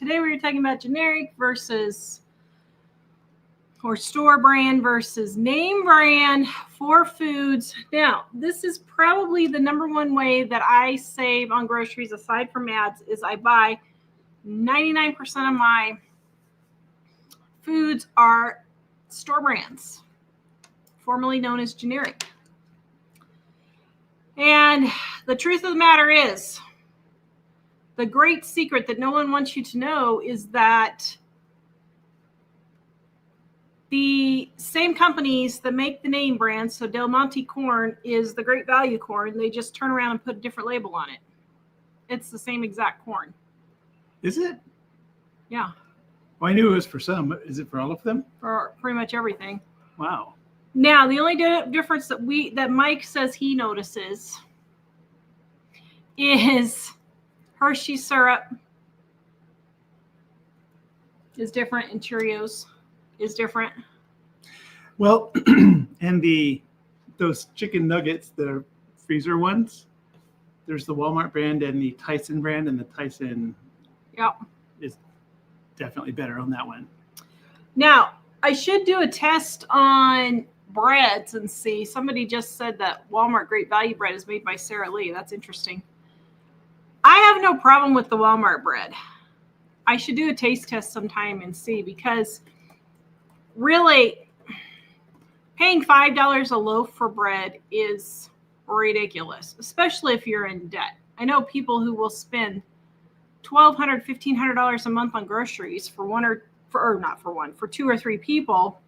Today we were talking about generic versus or store brand versus name brand for foods. Now, this is probably the number one way that I save on groceries aside from ads is I buy 99% of my foods are store brands, formerly known as generic. And the truth of the matter is, the great secret that no one wants you to know is that the same companies that make the name brand, so Del Monte corn is the great value corn, they just turn around and put a different label on it. It's the same exact corn. Is it? Yeah. Well, I knew it was for some. Is it for all of them? For pretty much everything. Wow. Now, the only difference that Mike says he notices is Hershey syrup is different and Cheerios is different. Well, and those chicken nuggets, the freezer ones, there's the Walmart brand and the Tyson brand, and the Tyson is definitely better on that one. Now, I should do a test on breads and see. Somebody just said that Walmart Great Value bread is made by Sara Lee. That's interesting. I have no problem with the Walmart bread. I should do a taste test sometime and see, because really paying $5 a loaf for bread is ridiculous, especially if you're in debt. I know people who will spend $1,200, $1,500 a month on groceries for two or three people,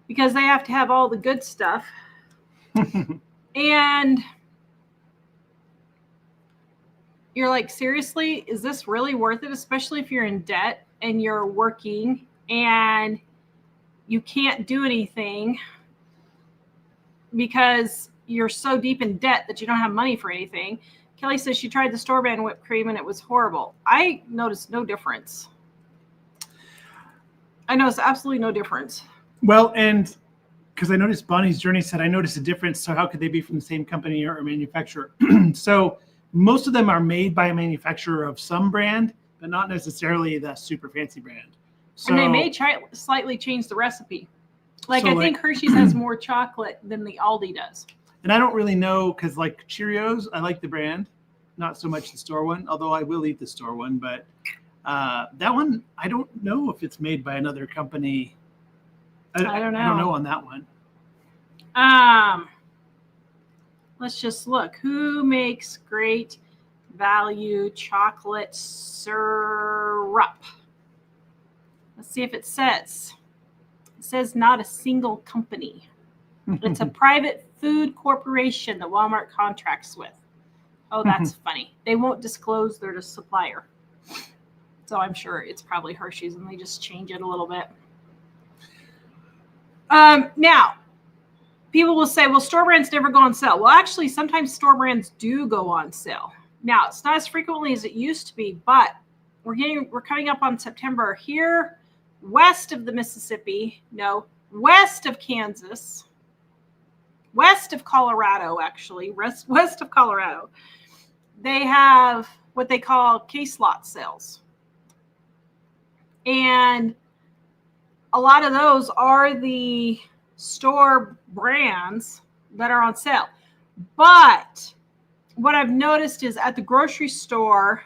because they have to have all the good stuff. And you're like, seriously, is this really worth it? Especially if you're in debt and you're working and you can't do anything because you're so deep in debt that you don't have money for anything. Kelly says she tried the store brand whipped cream and it was horrible. I noticed no difference. I noticed absolutely no difference. Well, and because I noticed Bonnie's Journey said, I noticed a difference. So how could they be from the same company or manufacturer? So most of them are made by a manufacturer of some brand, but not necessarily the super fancy brand. So, and they may slightly change the recipe. I think Hershey's has more chocolate than the Aldi does. And I don't really know, because like Cheerios, I like the brand, not so much the store one, although I will eat the store one. But that one, I don't know if it's made by another company. I don't know. I don't know on that one. Let's just look. Who makes great value chocolate syrup? Let's see if it says. It says not a single company. It's a private food corporation that Walmart contracts with. Oh, that's funny. They won't disclose their supplier. So I'm sure it's probably Hershey's and they just change it a little bit. Now, people will say, well, store brands never go on sale. Well, actually, sometimes store brands do go on sale. Now, it's not as frequently as it used to be, but we're coming up on September here, west of the Mississippi, west of Kansas, west of Colorado, actually, west of Colorado. They have what they call case lot sales. And a lot of those are the store brands that are on sale. But what I've noticed is at the grocery store,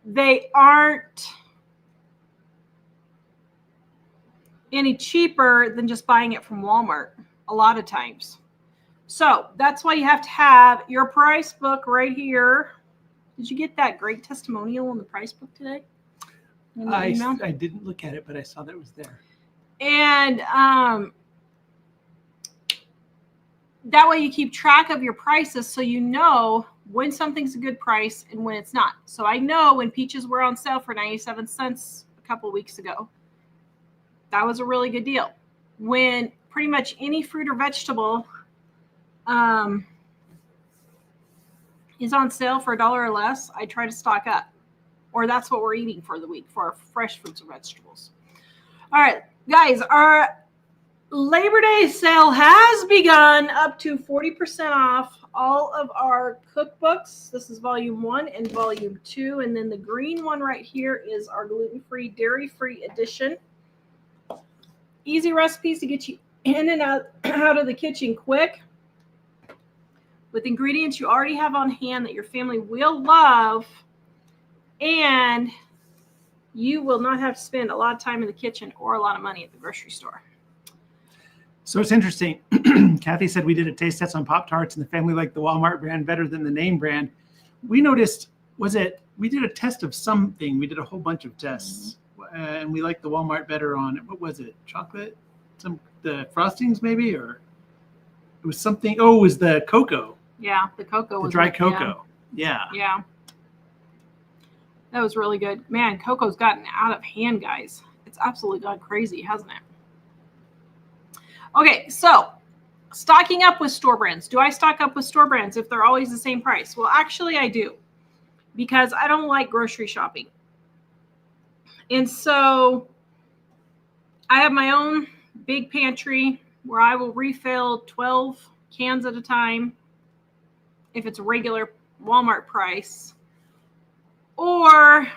they aren't any cheaper than just buying it from Walmart a lot of times. So that's why you have to have your price book right here. Did you get that great testimonial in the price book today? I didn't look at it, but I saw that it was there. And that way you keep track of your prices so you know when something's a good price and when it's not. So I know when peaches were on sale for 97 cents a couple weeks ago, that was a really good deal. When pretty much any fruit or vegetable is on sale for $1 or less, I try to stock up. Or that's what we're eating for the week for our fresh fruits and vegetables. All right, guys, Labor Day sale has begun, up to 40% off all of our cookbooks. This is volume 1 and volume 2. And then the green one right here is our gluten-free, dairy-free edition. Easy recipes to get you in and out of the kitchen quick with ingredients you already have on hand that your family will love. And you will not have to spend a lot of time in the kitchen or a lot of money at the grocery store. So it's interesting. Kathy said we did a taste test on Pop-Tarts and the family liked the Walmart brand better than the name brand. We noticed, we did a test of something. We did a whole bunch of tests. And we liked the Walmart better on, what was it? Chocolate? The frostings maybe? Or it was something. Oh, it was the cocoa. Yeah, the cocoa was the dry cocoa. Yeah. Yeah. That was really good. Man, cocoa's gotten out of hand, guys. It's absolutely gone crazy, hasn't it? Okay, so stocking up with store brands. Do I stock up with store brands if they're always the same price? Well, actually I do, because I don't like grocery shopping. And so I have my own big pantry where I will refill 12 cans at a time if it's a regular Walmart price. Or,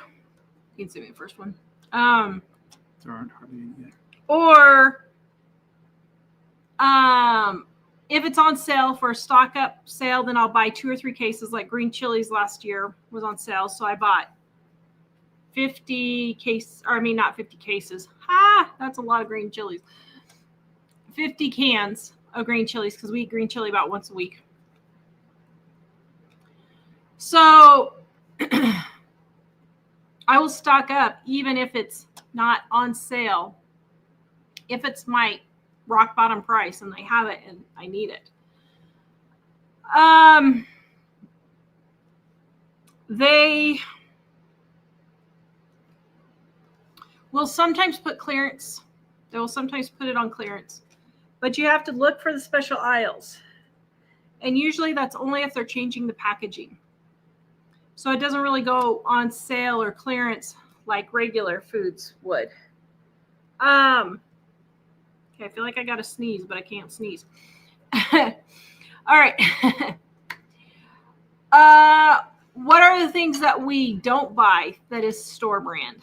you can see me the first one. There aren't hardly any there. Or if it's on sale for a stock up sale, then I'll buy 2 or 3 cases. Like green chilies last year was on sale, so I bought 50 cases. Or I mean, not 50 cases. That's a lot of green chilies. 50 cans of green chilies, because we eat green chili about once a week. So I will stock up even if it's not on sale. If it's my rock bottom price and they have it and I need it. They will sometimes put clearance. They will sometimes put it on clearance. But you have to look for the special aisles. And usually that's only if they're changing the packaging. So it doesn't really go on sale or clearance like regular foods would. Okay, I feel like I got to sneeze, but I can't sneeze. All right. What are the things that we don't buy that is store brand?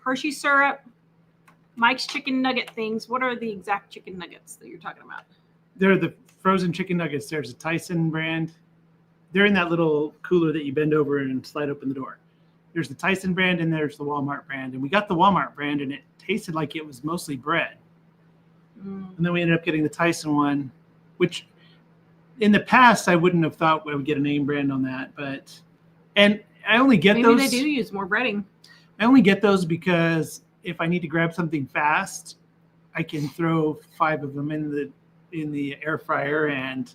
Hershey syrup, Mike's chicken nugget things. What are the exact chicken nuggets that you're talking about? They're the frozen chicken nuggets. There's a Tyson brand. They're in that little cooler that you bend over and slide open the door. There's the Tyson brand and there's the Walmart brand. And we got the Walmart brand and it tasted like it was mostly bread. And then we ended up getting the Tyson one, which in the past I wouldn't have thought I would get a name brand on that. And I only get those. Maybe they do use more breading. I only get those because if I need to grab something fast, I can throw 5 of them in the air fryer and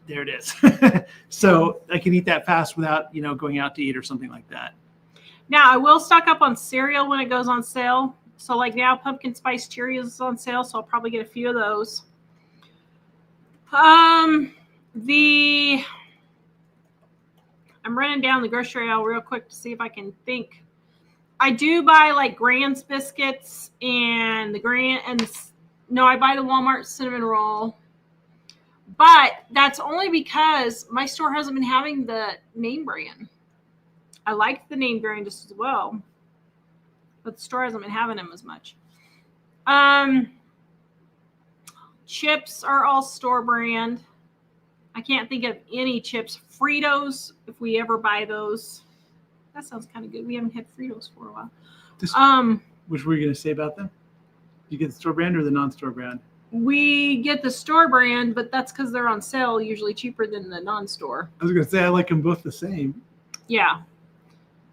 there it is. So I can eat that fast without, going out to eat or something like that. Now I will stock up on cereal when it goes on sale. So like now pumpkin spice Cheerios is on sale, so I'll probably get a few of those. I'm running down the grocery aisle real quick to see if I can think. I do buy like Grand's biscuits and I buy the Walmart cinnamon roll. But that's only because my store hasn't been having the name brand. I like the name brand just as well, but the store hasn't been having them as much. Chips are all store brand. I can't think of any chips. Fritos, if we ever buy those. That sounds kind of good. We haven't had Fritos for a while. Which were you going to say about them? You get the store brand or the non-store brand? We get the store brand, but that's because they're on sale, usually cheaper than the non-store. I was going to say I like them both the same. Yeah.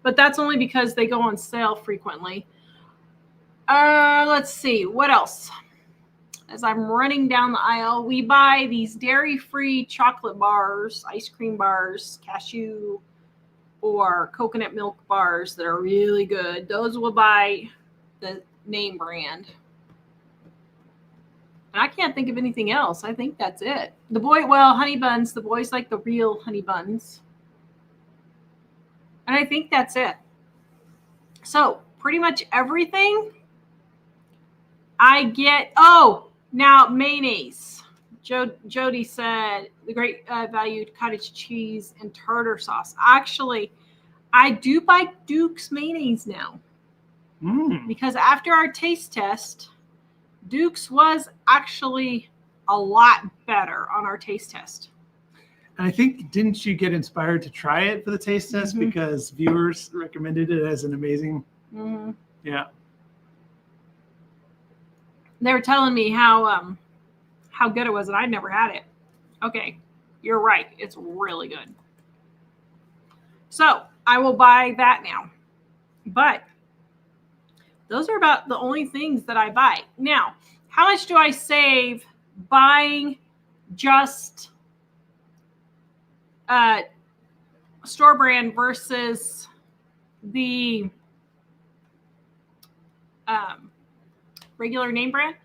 But that's only because they go on sale frequently. Let's see. What else? As I'm running down the aisle, we buy these dairy-free chocolate bars, ice cream bars, cashew or coconut milk bars that are really good. Those will buy the name brand. And I can't think of anything else. I think that's it. Honey buns. The boys like the real honey buns. And I think that's it. So pretty much everything I get. Oh, Now, mayonnaise. Jody said the great valued cottage cheese and tartar sauce. Actually, I do buy Duke's mayonnaise now. Because after our taste test, Duke's was actually a lot better on our taste test. And I think, didn't you get inspired to try it for the taste test because viewers recommended it as an amazing? Yeah. They were telling me how good it was, and I'd never had it. Okay, you're right. It's really good. So I will buy that now. But those are about the only things that I buy. Now, how much do I save buying just store brand versus the regular name brand?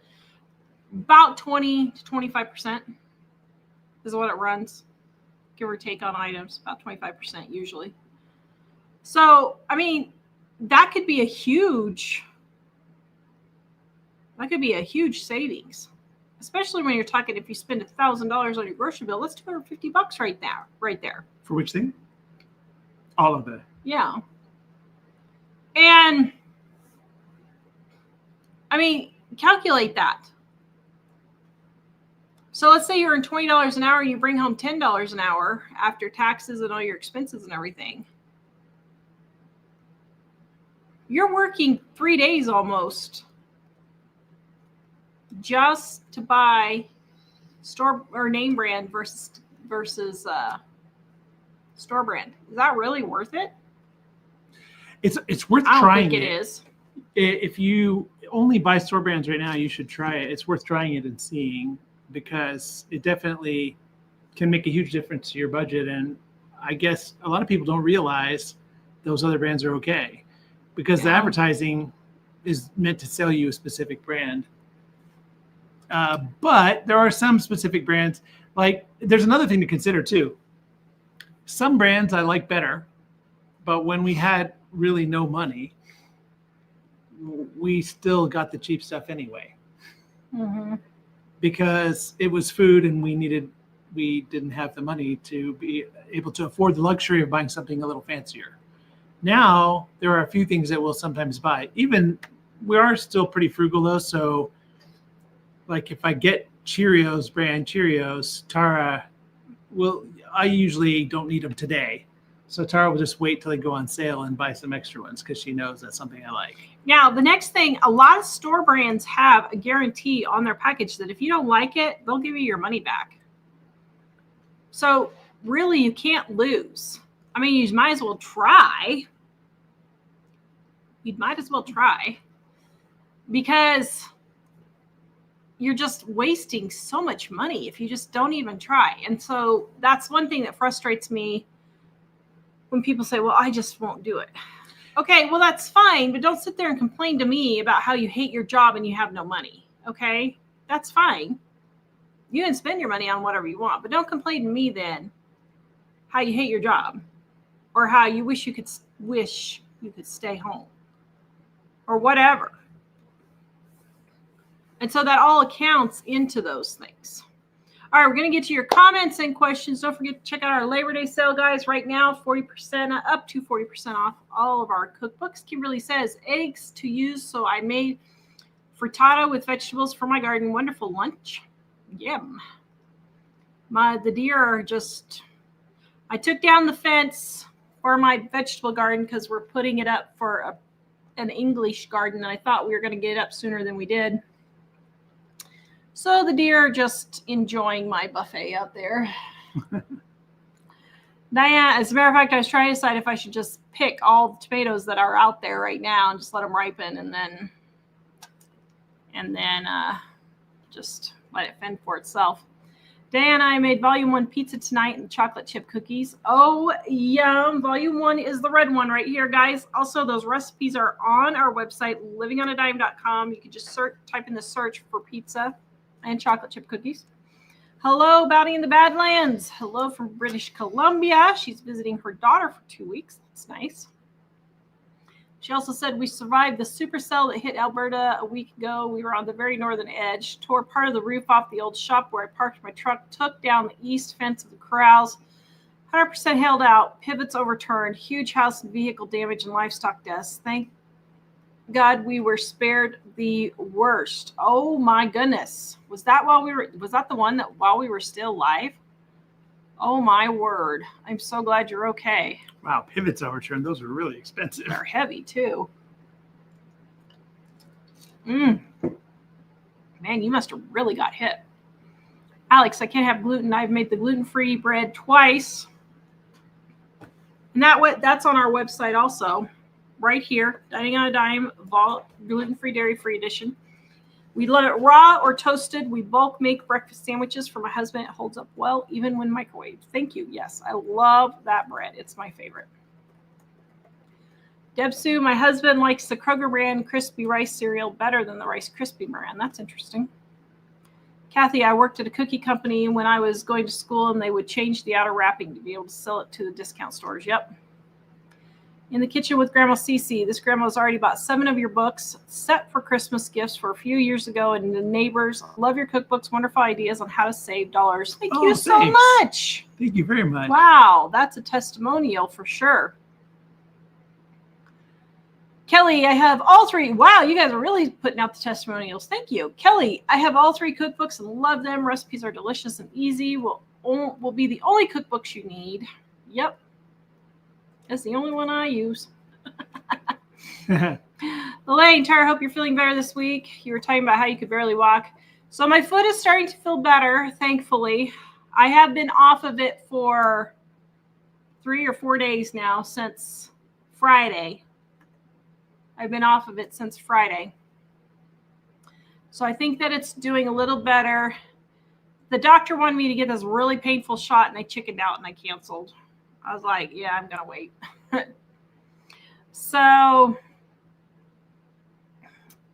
About 20 to 25% is what it runs, give or take on items, about 25% usually. So, I mean, that could be a huge savings, especially when you're talking, if you spend $1,000 on your grocery bill, that's $250 right there. For which thing? All of it. Yeah. And I mean, calculate that. So let's say you're in $20 an hour and you bring home $10 an hour after taxes and all your expenses and everything. You're working 3 days almost just to buy store or name brand versus store brand. Is that really worth it? It's worth I don't trying think it is. If you only buy store brands right now, you should try it. It's worth trying it and seeing, because it definitely can make a huge difference to your budget. And I guess a lot of people don't realize those other brands are okay, because the advertising is meant to sell you a specific brand. But there are some specific brands. Like, there's another thing to consider too. Some brands I like better, but when we had really no money, we still got the cheap stuff anyway. Because it was food and we didn't have the money to be able to afford the luxury of buying something a little fancier. Now, there are a few things that we'll sometimes buy. Even we are still pretty frugal though. So like if I get Cheerios brand Cheerios, Tara I usually don't need them today. So Tara will just wait till they go on sale and buy some extra ones because she knows that's something I like. Now, the next thing, a lot of store brands have a guarantee on their package that if you don't like it, they'll give you your money back. So really, you can't lose. I mean, you might as well try. Because you're just wasting so much money if you just don't even try. And so that's one thing that frustrates me when people say, well, I just won't do it. Okay, well, that's fine, but don't sit there and complain to me about how you hate your job and you have no money. Okay, that's fine. You can spend your money on whatever you want, but don't complain to me then how you hate your job or how you wish you could stay home or whatever. And so that all accounts into those things. All right, we're going to get to your comments and questions. Don't forget to check out our Labor Day sale, guys. Right now, 40% up to 40% off all of our cookbooks. Kimberly says, eggs to use. So I made frittata with vegetables for my garden. Wonderful lunch. Yum. The deer are just... I took down the fence for my vegetable garden because we're putting it up for an English garden. And I thought we were going to get it up sooner than we did. So the deer are just enjoying my buffet out there. Diana, as a matter of fact, I was trying to decide if I should just pick all the tomatoes that are out there right now and just let them ripen and then just let it fend for itself. Diana, I made volume 1 pizza tonight and chocolate chip cookies. Oh, yum. Volume 1 is the red one right here, guys. Also, those recipes are on our website, livingonadime.com. You can just type in the search for pizza and chocolate chip cookies. Hello, Bounty in the Badlands. Hello from British Columbia. She's visiting her daughter for 2 weeks. That's nice. She also said, we survived the supercell that hit Alberta a week ago. We were on the very northern edge, tore part of the roof off the old shop where I parked my truck, took down the east fence of the corrals, 100% held out, pivots overturned, huge house and vehicle damage and livestock deaths. Thank God we were spared the worst. Oh my goodness. Was that the one that while we were still alive? Oh my word. I'm so glad you're okay. Wow, pivots overturned. Those are really expensive. They're heavy too. Man, you must have really got hit. Alex, I can't have gluten. I've made the gluten-free bread twice. And that's on our website also. Right here, Dining on a Dime, gluten-free, dairy-free edition. We let it raw or toasted. We bulk make breakfast sandwiches for my husband. It holds up well, even when microwaved. Thank you. Yes, I love that bread. It's my favorite. Deb Sue, my husband likes the Kroger brand crispy rice cereal better than the Rice Krispie brand. That's interesting. Kathy, I worked at a cookie company when I was going to school, and they would change the outer wrapping to be able to sell it to the discount stores. Yep. In the kitchen with Grandma Cece. This grandma's already bought 7 of your books, set for Christmas gifts for a few years ago, and the neighbors love your cookbooks, wonderful ideas on how to save dollars. Thank you so much. Thank you very much. Wow, that's a testimonial for sure. Kelly, I have all 3. Wow, you guys are really putting out the testimonials. Thank you. Kelly, I have all 3 cookbooks and love them. Recipes are delicious and easy. Will be the only cookbooks you need. Yep. That's the only one I use. Elaine, Tara, hope you're feeling better this week. You were talking about how you could barely walk. So my foot is starting to feel better, thankfully. I have been off of it for 3 or 4 days now since Friday. I've been off of it since Friday. So I think that it's doing a little better. The doctor wanted me to get this really painful shot, and I chickened out and I canceled. I was like, yeah, I'm going to wait. So,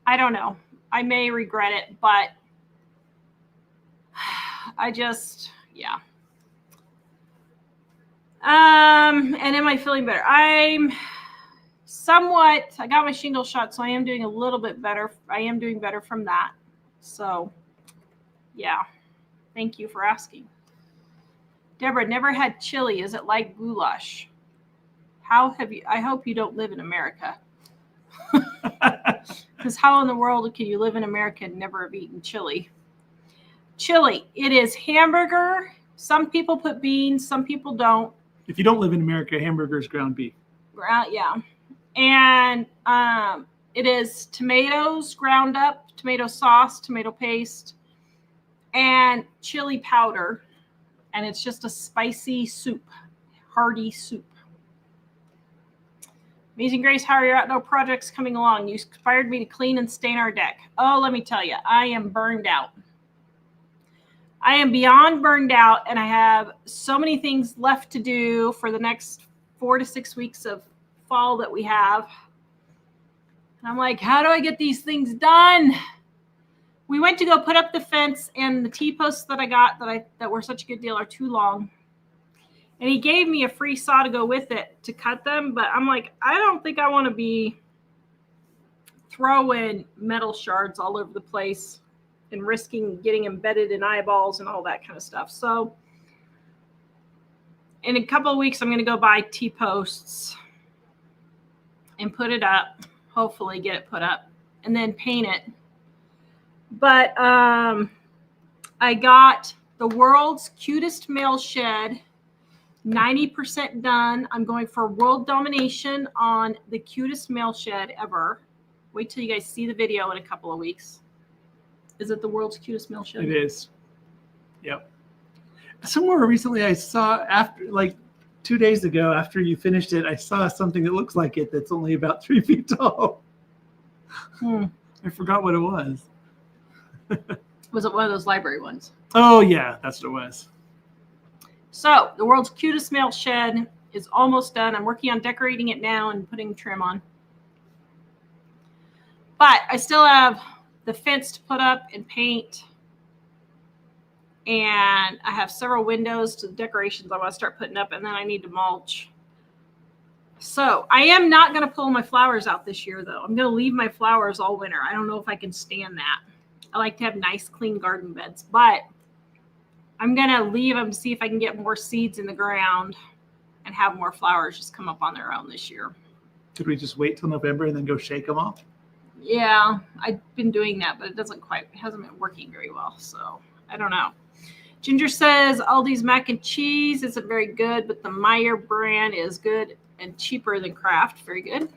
I don't know. I may regret it, but I just, yeah. And am I feeling better? I got my shingle shot, so I am doing a little bit better. I am doing better from that. So, yeah. Thank you for asking. Deborah, never had chili. Is it like goulash? I hope you don't live in America. Because how in the world can you live in America and never have eaten chili? Chili, it is hamburger. Some people put beans, some people don't. If you don't live in America, hamburger is ground beef. Yeah. And it is tomatoes ground up, tomato sauce, tomato paste, and chili powder. And it's just a spicy soup, hearty soup. Amazing Grace, how are your outdoor projects coming along? You inspired me to clean and stain our deck. Oh, let me tell you, I am burned out. I am beyond burned out, and I have so many things left to do for the next 4 to 6 weeks of fall that we have. And I'm like, how do I get these things done? We went to go put up the fence, and the T-posts that I got that were such a good deal are too long. And he gave me a free saw to go with it to cut them, but I'm like, I don't think I want to be throwing metal shards all over the place and risking getting embedded in eyeballs and all that kind of stuff. So in a couple of weeks, I'm going to go buy T-posts and put it up, hopefully get it put up, and then paint it. But I got the world's cutest mail shed, 90% done. I'm going for world domination on the cutest mail shed ever. Wait till you guys see the video in a couple of weeks. Is it the world's cutest mail shed? It is. Yep. Somewhere recently I saw, after like 2 days ago, after you finished it, I saw something that looks like it that's only about 3 feet tall. I forgot what it was. Was it one of those library ones? Oh, yeah, that's what it was. So the world's cutest mail shed is almost done. I'm working on decorating it now and putting trim on. But I still have the fence to put up and paint. And I have several windows to the decorations I want to start putting up, and then I need to mulch. So I am not going to pull my flowers out this year, though. I'm going to leave my flowers all winter. I don't know if I can stand that. I like to have nice, clean garden beds, but I'm going to leave them to see if I can get more seeds in the ground and have more flowers just come up on their own this year. Could we just wait till November and then go shake them off? Yeah, I've been doing that, but it hasn't been working very well. So I don't know. Ginger says Aldi's mac and cheese isn't very good, but the Meyer brand is good and cheaper than Kraft. Very good.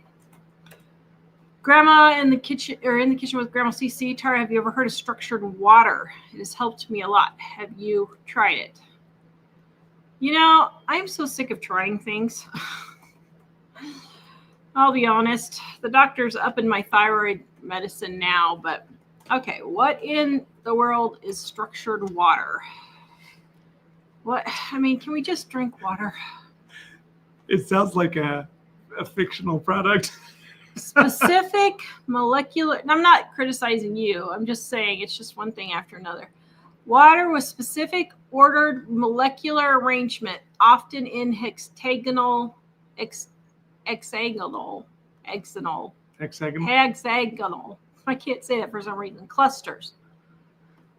Grandma in the kitchen with Grandma CC. Tara, have you ever heard of structured water? It has helped me a lot. Have you tried it? You know, I'm so sick of trying things. I'll be honest. The doctor's up in my thyroid medicine now, but okay, what in the world is structured water? Can we just drink water? It sounds like a fictional product. Specific molecular, and I'm not criticizing you. I'm just saying it's just one thing after another. Water with specific ordered molecular arrangement, often in hexagonal. I can't say that for some reason. Clusters,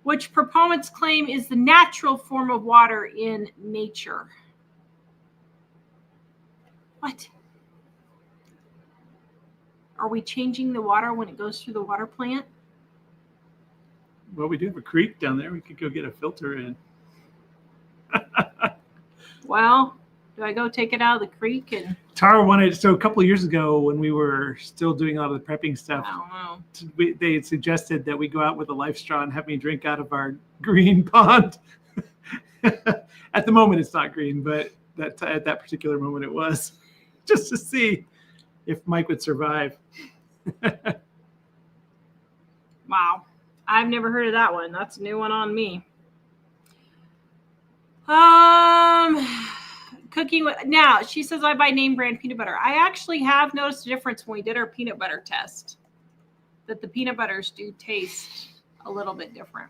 which proponents claim is the natural form of water in nature. What? Are we changing the water when it goes through the water plant? Well, we do have a creek down there. We could go get a filter in. Well, do I go take it out of the creek? And Tara wanted, so a couple of years ago when we were still doing a lot of the prepping stuff, I don't know. They had suggested that we go out with a life straw and have me drink out of our green pond. At the moment, it's not green, but at that particular moment it was, just to see if Mike would survive. Wow. I've never heard of that one. That's a new one on me. Cooking with, now she says I buy name brand peanut butter. I actually have noticed a difference when we did our peanut butter test, that the peanut butters do taste a little bit different.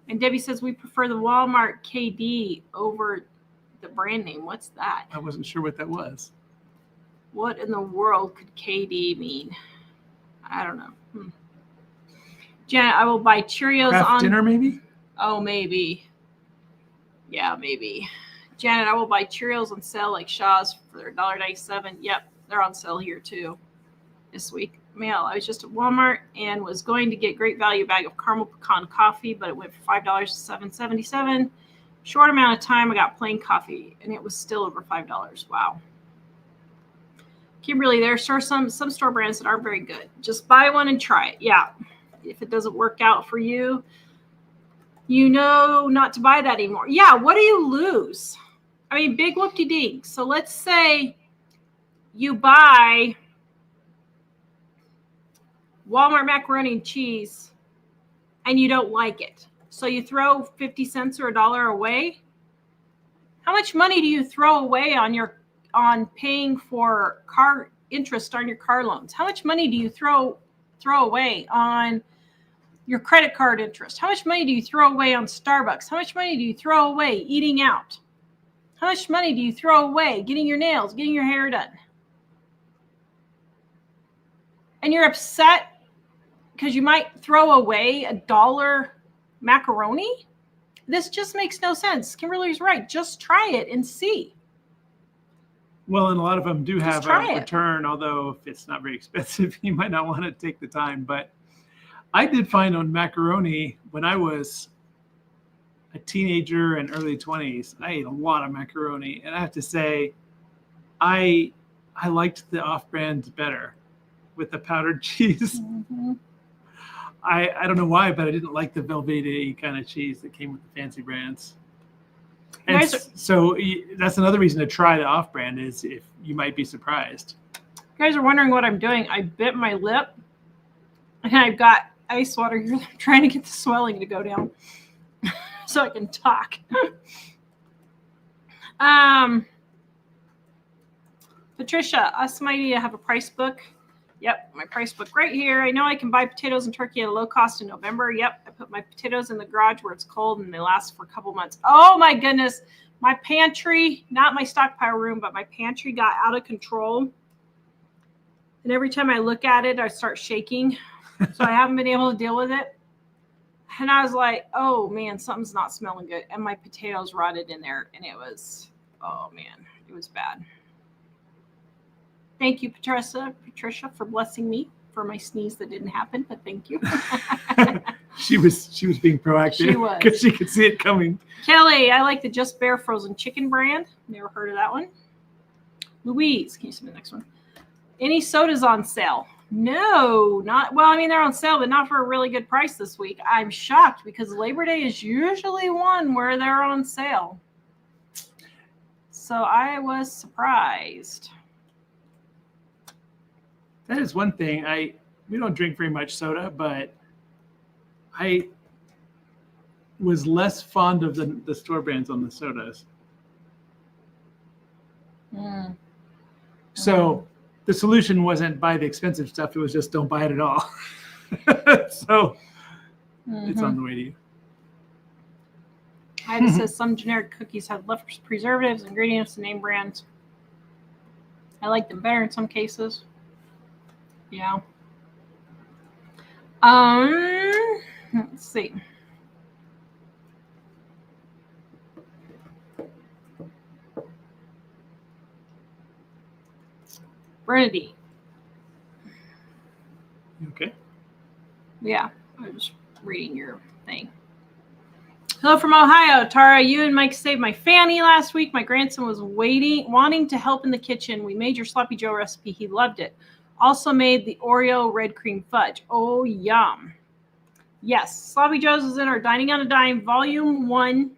And Debbie says we prefer the Walmart KD over the brand name. What's that? I wasn't sure what that was. What in the world could KD mean? I don't know. Janet, I will buy Cheerios Kraft on dinner, maybe? Oh, maybe. Yeah, maybe. Janet, I will buy Cheerios on sale like Shaw's for their $1.97. Yep, they're on sale here too this week. I was just at Walmart and was going to get Great Value bag of caramel pecan coffee, but it went for $5 to $7.77. Short amount of time, I got plain coffee, and it was still over $5. Wow. Kimberly, there are some store brands that aren't very good. Just buy one and try it. Yeah. If it doesn't work out for you, you know not to buy that anymore. Yeah, what do you lose? I mean, big whoop-de-ding. So let's say you buy Walmart macaroni and cheese and you don't like it. So you throw 50 cents or $1 away. How much money do you throw away on paying for car interest on your car loans? How much money do you throw away on your credit card interest? How much money do you throw away on Starbucks? How much money do you throw away eating out? How much money do you throw away getting your nails, getting your hair done? And you're upset because you might throw away $1 macaroni? This just makes no sense. Kimberly's right. Just try it and see. Well, and a lot of them do have a return, although if it's not very expensive, you might not want to take the time. But I did find on macaroni when I was a teenager and early 20s, I ate a lot of macaroni. And I have to say, I liked the off-brand better with the powdered cheese. Mm-hmm. I don't know why, but I didn't like the Velveeta kind of cheese that came with the fancy brands. And so that's another reason to try the off-brand is if you might be surprised. You guys are wondering what I'm doing. I bit my lip and I've got ice water here. I'm trying to get the swelling to go down so I can talk. Patricia, awesome idea to have a price book. Yep, my price book right here. I know I can buy potatoes and turkey at a low cost in November. Yep, I put my potatoes in the garage where it's cold and they last for a couple months. Oh my goodness. My pantry, not my stockpile room, but my pantry got out of control. And every time I look at it, I start shaking. So I haven't been able to deal with it. And I was like, oh man, something's not smelling good. And my potatoes rotted in there. And it was, oh man, it was bad. Thank you, Patricia, for blessing me for my sneeze that didn't happen, but thank you. She was being proactive. She was. Because she could see it coming. Kelly, I like the Just Bare frozen chicken brand. Never heard of that one. Louise, can you see the next one? Any sodas on sale? No, not, well, I mean, they're on sale, but not for a really good price this week. I'm shocked because Labor Day is usually one where they're on sale. So I was surprised. That is one thing. We don't drink very much soda, but I was less fond of the store brands on the sodas. So the solution wasn't buy the expensive stuff. It was just don't buy it at all. So it's on the way to you. Ida says some generic cookies have less preservatives, ingredients, and name brands. I like them better in some cases. Yeah. Let's see. Bernadine. Okay. Yeah, I was reading your thing. Hello from Ohio. Tara, you and Mike saved my fanny last week. My grandson was wanting to help in the kitchen. We made your Sloppy Joe recipe. He loved it. Also made the Oreo red cream fudge. Oh, yum. Yes, Sloppy Joe's is in our Dining on a Dime Volume 1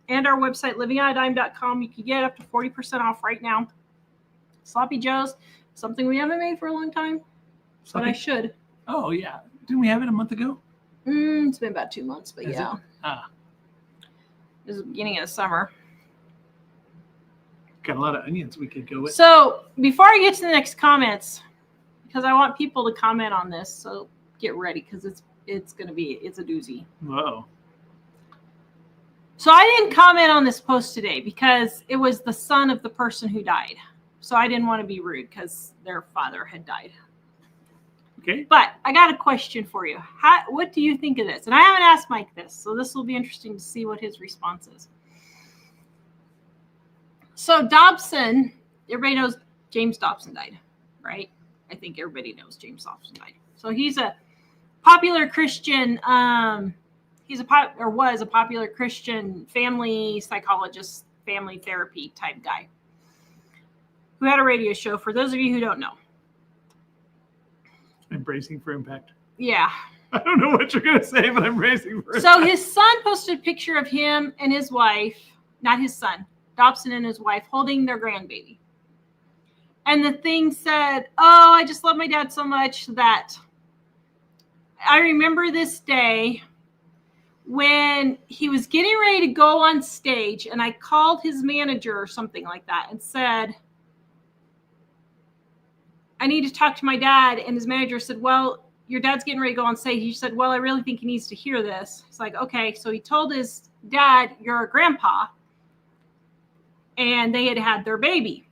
and our website, livingonadime.com. You can get up to 40% off right now. Sloppy Joe's, something we haven't made for a long time, but I should. Oh, yeah. Didn't we have it a month ago? It's been about 2 months, but Is yeah. It was the beginning of the summer. Got a lot of onions we could go with. So before I get to the next comments, because I want people to comment on this, so get ready because it's a doozy. Whoa. So I didn't comment on this post today because it was the son of the person who died. So I didn't want to be rude because their father had died. Okay. But I got a question for you. What do you think of this? And I haven't asked Mike this, so this will be interesting to see what his response is. So Dobson, everybody knows James Dobson died, right? I think everybody knows James Dobson died. So he's a popular Christian, was a popular Christian family psychologist, family therapy type guy who had a radio show, for those of you who don't know. I'm bracing for impact. Yeah. I don't know what you're going to say, but I'm bracing for impact. So his son posted a picture of him and his wife, not his son, Dobson and his wife, holding their grandbaby. And the thing said, oh, I just love my dad so much that I remember this day when he was getting ready to go on stage, and I called his manager or something like that and said, I need to talk to my dad. And his manager said, well, your dad's getting ready to go on stage. He said, well, I really think he needs to hear this. It's like, okay. So he told his dad, you're a grandpa. And they had their baby.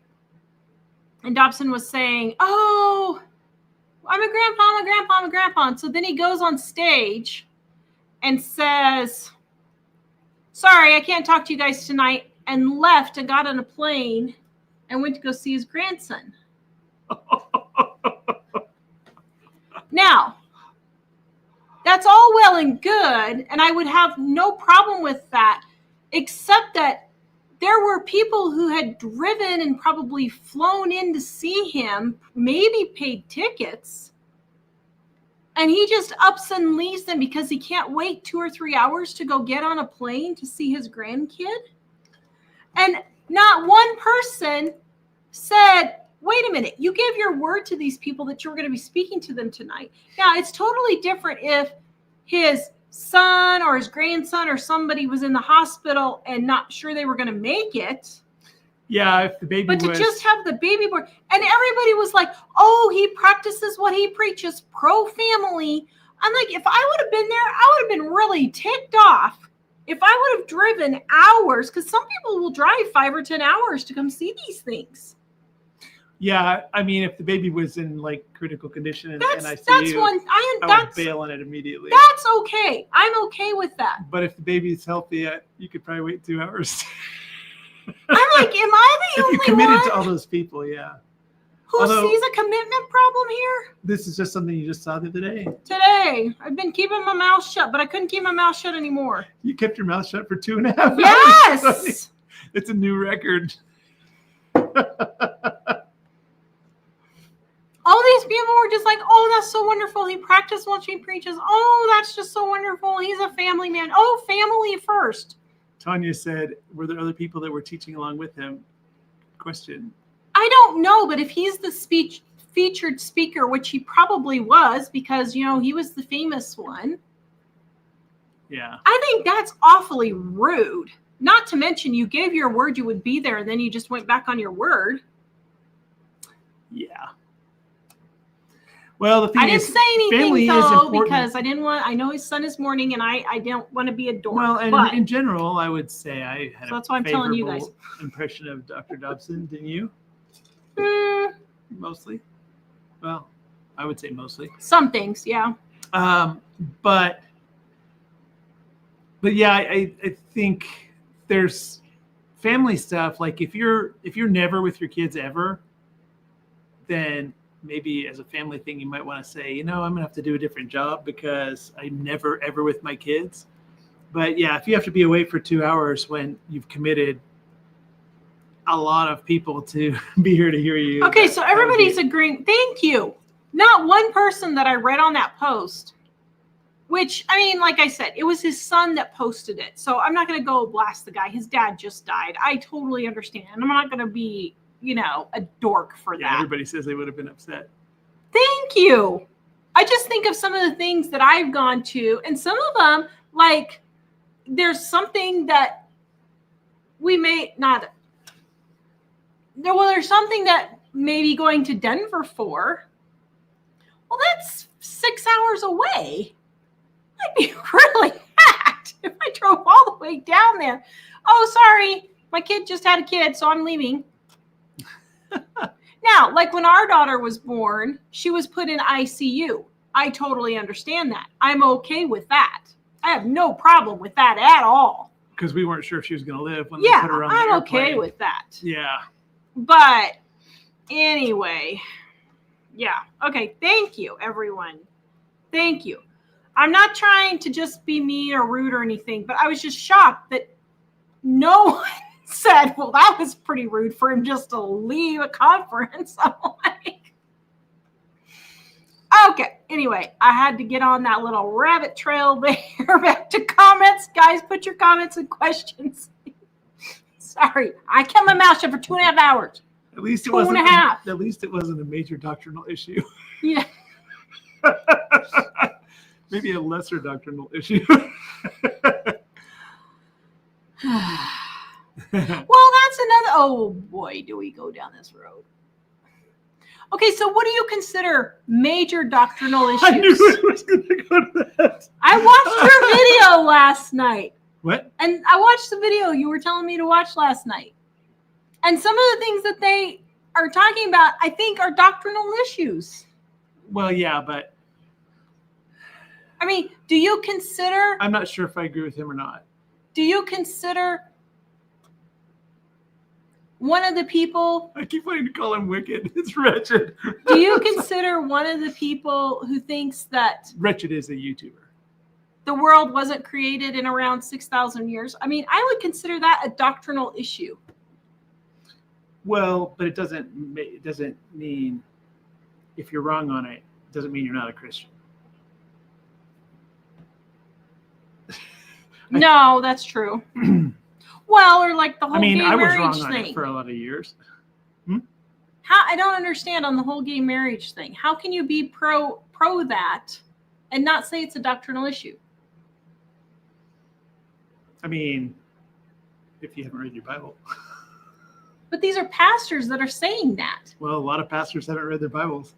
And Dobson was saying, oh, I'm a grandpa. And so then he goes on stage and says, sorry, I can't talk to you guys tonight, and left and got on a plane and went to go see his grandson. Now, that's all well and good, and I would have no problem with that, except that there were people who had driven and probably flown in to see him, maybe paid tickets, and he just ups and leaves them because he can't wait 2 or 3 hours to go get on a plane to see his grandkid. And not one person said, wait a minute, you gave your word to these people that you were going to be speaking to them tonight. Now, it's totally different if his son or his grandson or somebody was in the hospital and not sure they were going to make it. Yeah, if the baby But to just have the baby born, and everybody was like, oh, he practices what he preaches, pro-family. I'm like, if I would have been there, I would have been really ticked off If I would have driven hours, because some people will drive 5 or 10 hours to come see these things. Yeah, I mean, if the baby was in like critical condition and ICU, that's one. I would bail on it immediately. That's okay. I'm okay with that. But if the baby's healthy, you could probably wait 2 hours. I'm like, am I the only one? If you committed to all those people, yeah. Who sees a commitment problem here? This is just something you just saw the other day. Today. I've been keeping my mouth shut, but I couldn't keep my mouth shut anymore. You kept your mouth shut for 2.5 hours. Yes! It's a new record. All these people were just like, oh, that's so wonderful. He practiced what she preaches. Oh, that's just so wonderful. He's a family man. Oh, family first. Tanya said, were there other people that were teaching along with him? Question. I don't know, but if he's the featured speaker, which he probably was because, you know, he was the famous one. Yeah. I think that's awfully rude. Not to mention you gave your word you would be there and then you just went back on your word. Yeah. Well, the thing I didn't is, say anything family though is important. because I didn't want. I know his son is mourning, and I don't want to be a dork. Well, and but, in general, I would say I had so that's why I'm telling you guys. Impression of Dr. Dobson, didn't you? Mostly. Well, I would say mostly. Some things, yeah. But yeah, I think there's family stuff. Like if you're never with your kids ever, then maybe as a family thing, you might want to say, you know, I'm going to have to do a different job because I'm never, ever with my kids. But yeah, if you have to be away for 2 hours when you've committed a lot of people to be here to hear you. Okay, so everybody's agreeing. Thank you. Not one person that I read on that post, which, I mean, like I said, it was his son that posted it. So I'm not going to go blast the guy. His dad just died. I totally understand. I'm not going to be, you know, a dork for that. Everybody says they would have been upset. Thank you. I just think of some of the things that I've gone to, and some of them, like, there's something that we may not. There's something that maybe going to Denver for. Well, that's 6 hours away. I'd be really mad if I drove all the way down there. Oh, sorry. My kid just had a kid, so I'm leaving. Now, like when our daughter was born, she was put in ICU. I totally understand that. I'm okay with that. I have no problem with that at all. Because we weren't sure if she was going to live when they put her on the airplane. I'm okay with that. Yeah. But anyway, yeah. Okay, thank you, everyone. Thank you. I'm not trying to just be mean or rude or anything, but I was just shocked that no one said, well, that was pretty rude for him just to leave a conference. I'm like, okay. Anyway, I had to get on that little rabbit trail there. Back to comments. Guys, put your comments and questions. Sorry. I kept my mouth shut for 2.5 hours. At least it wasn't a major doctrinal issue. Yeah. Maybe a lesser doctrinal issue. Well, that's another. Oh boy, do we go down this road. Okay, so what do you consider major doctrinal issues? I knew it was going to go to that. I watched your video last night. What? And I watched the video you were telling me to watch last night. And some of the things that they are talking about, I think, are doctrinal issues. Well, yeah, but I mean, do you consider... I'm not sure if I agree with him or not. Do you consider one of the people... I keep wanting to call him wicked. It's Wretched. Do you consider one of the people who thinks that... Wretched is a YouTuber. The world wasn't created in around 6,000 years? I mean, I would consider that a doctrinal issue. Well, but it doesn't mean... If you're wrong on it, it doesn't mean you're not a Christian. No, that's true. Well, or like the whole gay I was marriage wrong on thing. it for a lot of years. I don't understand on the whole gay marriage thing. How can you be pro that and not say it's a doctrinal issue? I mean, if you haven't read your Bible. But these are pastors that are saying that. Well, a lot of pastors haven't read their Bibles.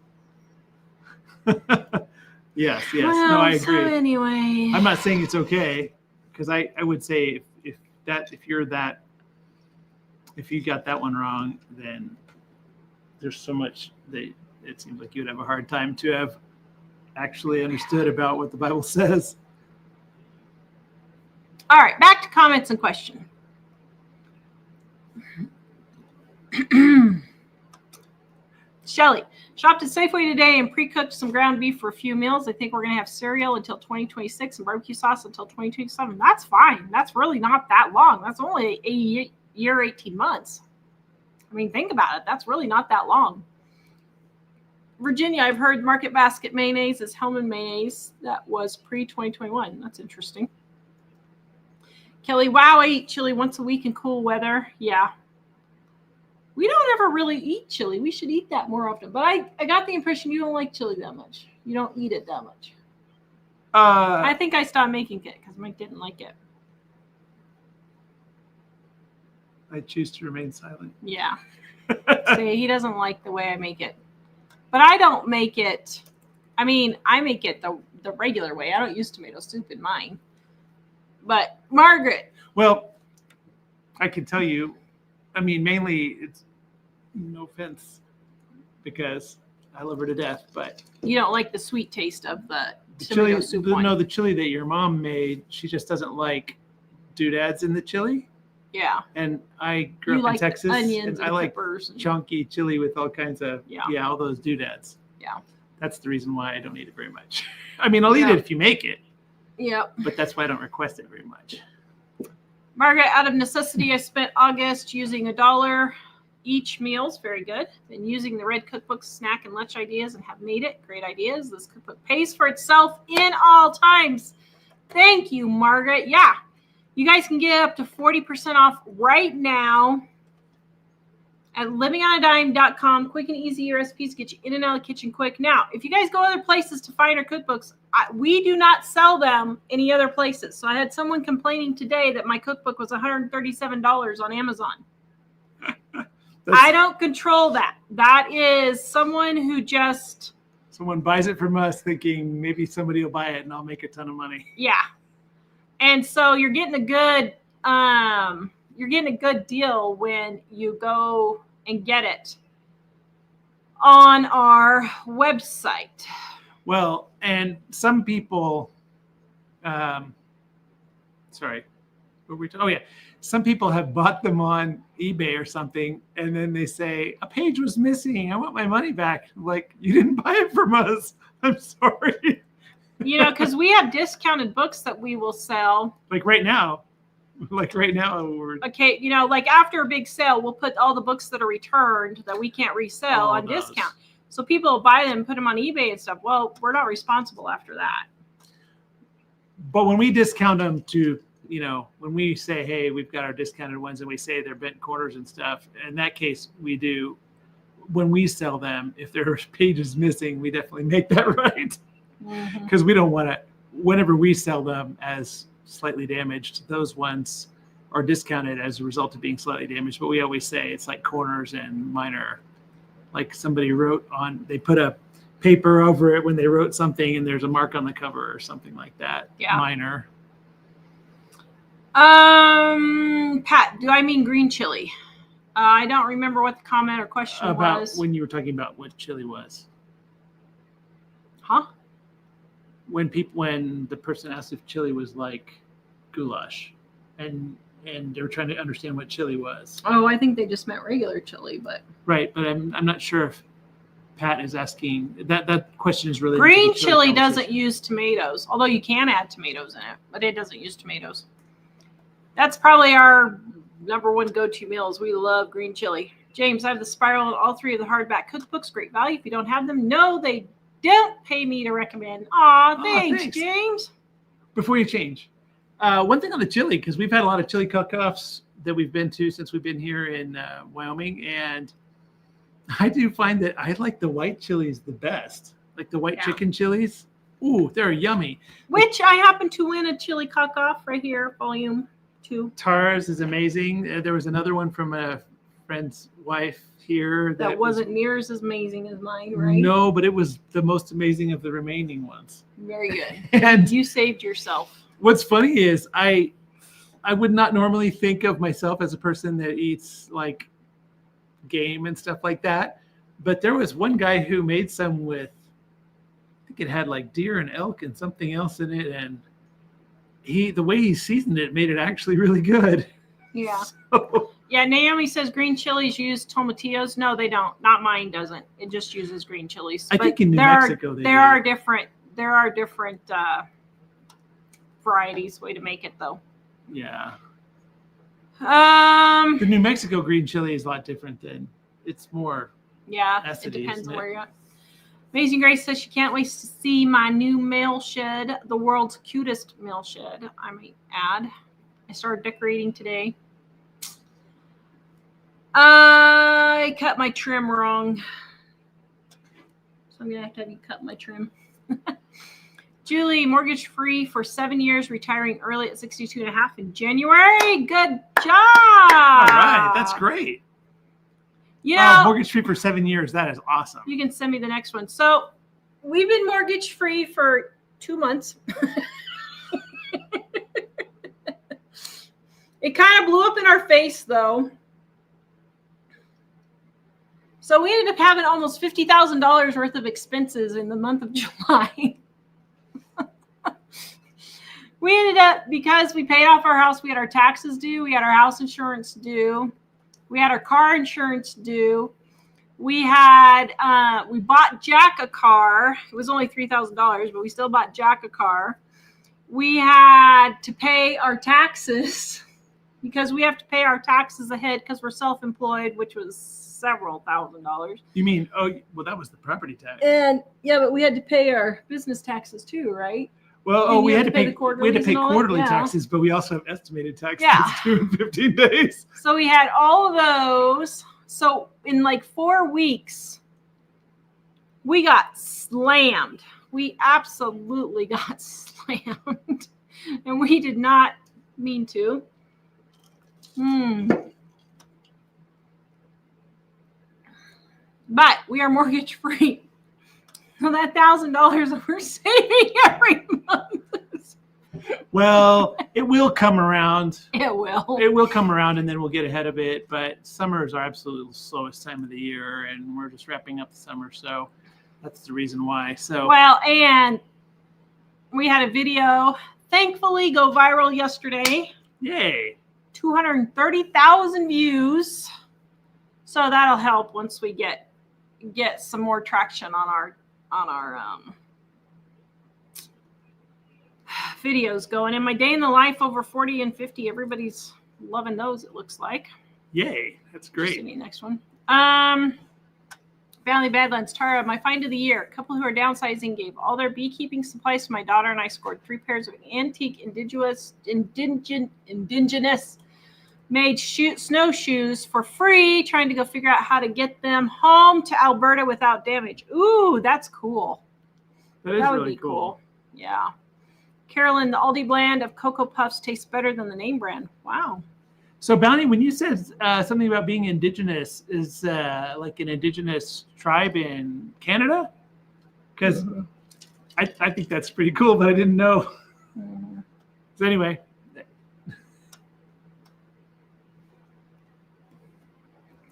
Yes. Well, no, I agree. So anyway. I'm not saying it's okay, because I would say if you got that one wrong, then there's so much that it seems like you would have a hard time to have actually understood about what the Bible says. All right, back to comments and question. Shelly, shopped at Safeway today and pre-cooked some ground beef for a few meals. I think we're going to have cereal until 2026 and barbecue sauce until 2027. That's fine. That's really not that long. That's only a year, 18 months. I mean, think about it. That's really not that long. Virginia, I've heard Market Basket mayonnaise is Hellman mayonnaise. That was pre-2021. That's interesting. Kelly, wow, I eat chili once a week in cool weather. Yeah. We don't ever really eat chili. We should eat that more often. But I got the impression you don't like chili that much. You don't eat it that much. I think I stopped making it because Mike didn't like it. I choose to remain silent. Yeah. See, he doesn't like the way I make it. But I don't make it. I mean, I make it the regular way. I don't use tomato soup in mine. But Margaret. Well, I can tell you, I mean, mainly it's no offense because I love her to death, but you don't like the sweet taste of the tomato chili soup one. No, the chili that your mom made, she just doesn't like doodads in the chili. Yeah. And I grew up in Texas, onions and I like peppers chunky chili with all kinds of all those doodads. Yeah. That's the reason why I don't eat it very much. I mean, I'll eat it if you make it. Yep. But that's why I don't request it very much. Margaret, out of necessity, I spent August using $1 each meals. Very good. Then using the red cookbook snack and lunch ideas and have made it. Great ideas. This cookbook pays for itself in all times. Thank you, Margaret. Yeah. You guys can get up to 40% off right now at livingonadime.com. Quick and easy recipes get you in and out of the kitchen quick. Now, if you guys go other places to find our cookbooks, we do not sell them any other places. So I had someone complaining today that my cookbook was $137 on Amazon. I don't control that. That is someone who just... Someone buys it from us thinking maybe somebody will buy it and I'll make a ton of money. Yeah. And so you're getting a good deal when you go and get it on our website. Well, and some people, some people have bought them on eBay or something, and then they say, a page was missing. I want my money back. I'm like, you didn't buy it from us. I'm sorry. Because we have discounted books that we will sell. Like right now. We're... Okay, like after a big sale, we'll put all the books that are returned that we can't resell on discount. So people will buy them, put them on eBay and stuff. Well, we're not responsible after that. But when we discount them to, when we say, hey, we've got our discounted ones and we say they're bent corners and stuff, in that case, we do. When we sell them, if their page is missing, we definitely make that right. Because we don't want to, whenever we sell them as slightly damaged, those ones are discounted as a result of being slightly damaged. But we always say it's like corners and minor. Like somebody they put a paper over it when they wrote something and there's a mark on the cover or something like that. Yeah. Minor. Pat, do I mean green chili? I don't remember what the comment or question was. When you were talking about what chili was. Huh? When the person asked if chili was like goulash and they were trying to understand what chili was. Oh, I think they just meant regular chili, but right. But I'm not sure if Pat is asking that question is really green chili doesn't use tomatoes, although you can add tomatoes in it, but it doesn't use tomatoes. That's probably our number one go-to meals. We love green chili. James, I have the spiral and all three of the hardback cookbooks. Great value. If you don't have them, no, they don't pay me to recommend. Aw, thanks, James. Before you change, one thing on the chili, because we've had a lot of chili cook-offs that we've been to since we've been here in Wyoming, and I do find that I like the white chilies the best, like the white chicken chilies. Ooh, they're yummy. Which I happen to win a chili cook-off right here, volume 2. Tara's is amazing. There was another one from a friend's wife here that wasn't near as amazing as mine, right? No, but it was the most amazing of the remaining ones. Very good. And you saved yourself. What's funny is I would not normally think of myself as a person that eats like game and stuff like that. But there was one guy who made some with, I think it had like deer and elk and something else in it. And the way he seasoned it made it actually really good. Yeah. So, yeah, Naomi says green chilies use tomatillos. No, they don't. Not mine doesn't. It just uses green chilies. I think in New Mexico there are different varieties way to make it though. Yeah. The New Mexico green chili is a lot different than it's more. Yeah, acidy, it depends on where you're at. Amazing Grace says she can't wait to see my new mail shed, the world's cutest mail shed, I might add. I started decorating today. I cut my trim wrong. So I'm going to have you cut my trim. Julie, mortgage free for 7 years, retiring early at 62 and a half in January. Good job. All right. That's great. You know, mortgage free for 7 years. That is awesome. You can send me the next one. So we've been mortgage free for 2 months. It kind of blew up in our face, though. So we ended up having almost $50,000 worth of expenses in the month of July. We ended up, because we paid off our house, we had our taxes due, we had our house insurance due, we had our car insurance due. We bought Jack a car. It was only $3,000, but we still bought Jack a car. We had to pay our taxes because we have to pay our taxes ahead because we're self-employed, which was several $1,000s. You mean, that was the property tax. And yeah, but we had to pay our business taxes too, right? Well, we had to pay quarterly taxes, but we also have estimated taxes due in 15 days. So we had all of those. So in like 4 weeks, we got slammed. We absolutely got slammed. And we did not mean to. But we are mortgage free. So that $1,000 that we're saving every month. Well, it will come around. It will. It will come around, and then we'll get ahead of it. But summer is our absolute slowest time of the year, and we're just wrapping up the summer, so that's the reason why. So well, and we had a video, thankfully, go viral yesterday. Yay! 230,000 views. So that'll help once we get some more traction on our videos going. In my day in the life over 40 and 50, everybody's loving those, it looks like. Yay, that's great. See the next one. Valley Badlands, Tara, my find of the year. A couple who are downsizing gave all their beekeeping supplies to my daughter, and I scored 3 pairs of antique indigenous made snowshoes for free, trying to go figure out how to get them home to Alberta without damage. Ooh, that's cool. That would be cool. Yeah. Carolyn, the Aldi blend of Cocoa Puffs tastes better than the name brand. Wow. So, Bounty, when you said something about being indigenous, is like an indigenous tribe in Canada? Because I think that's pretty cool, but I didn't know. So anyway.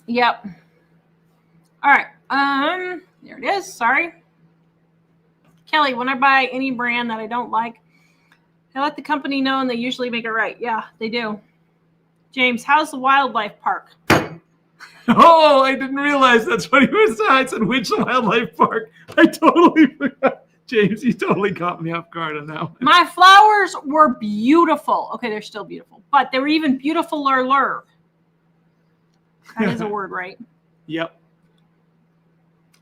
Yep. All right. There it is. Sorry. Kelly, when I buy any brand that I don't like, I let the company know and they usually make it right. Yeah, they do. James, how's the wildlife park? Oh, I didn't realize that's what he was saying. I said, which wildlife park? I totally forgot. James, you totally caught me off guard on that one. My flowers were beautiful. Okay, they're still beautiful, but they were even beautifuler. That is a word, right? Yep.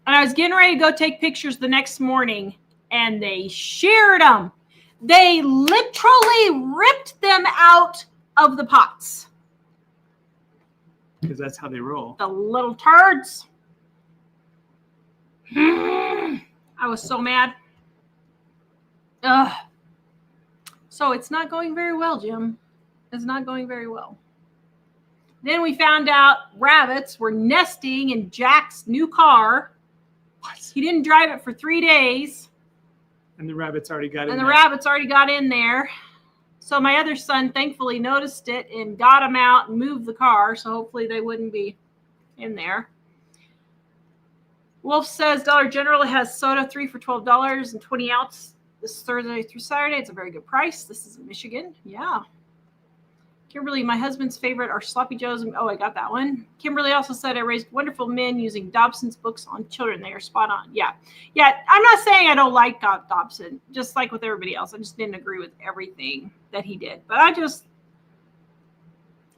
And I was getting ready to go take pictures the next morning, and they sheared them. They literally ripped them out of the pots. Because that's how they roll. The little turds. I was so mad. Ugh. So it's not going very well, Jim. It's not going very well. Then we found out rabbits were nesting in Jack's new car. What? He didn't drive it for 3 days. And the rabbits already got in there. And the rabbits already got in there. So my other son thankfully noticed it and got them out and moved the car. So hopefully they wouldn't be in there. Wolf says Dollar General has soda 3 for $12 and 20 ounce this Thursday through Saturday. It's a very good price. This is in Michigan. Yeah. Kimberly, my husband's favorite are Sloppy Joes. Oh, I got that one. Kimberly also said I raised wonderful men using Dobson's books on children. They are spot on. Yeah. Yeah. I'm not saying I don't like Dobson, just like with everybody else. I just didn't agree with everything that he did. But I just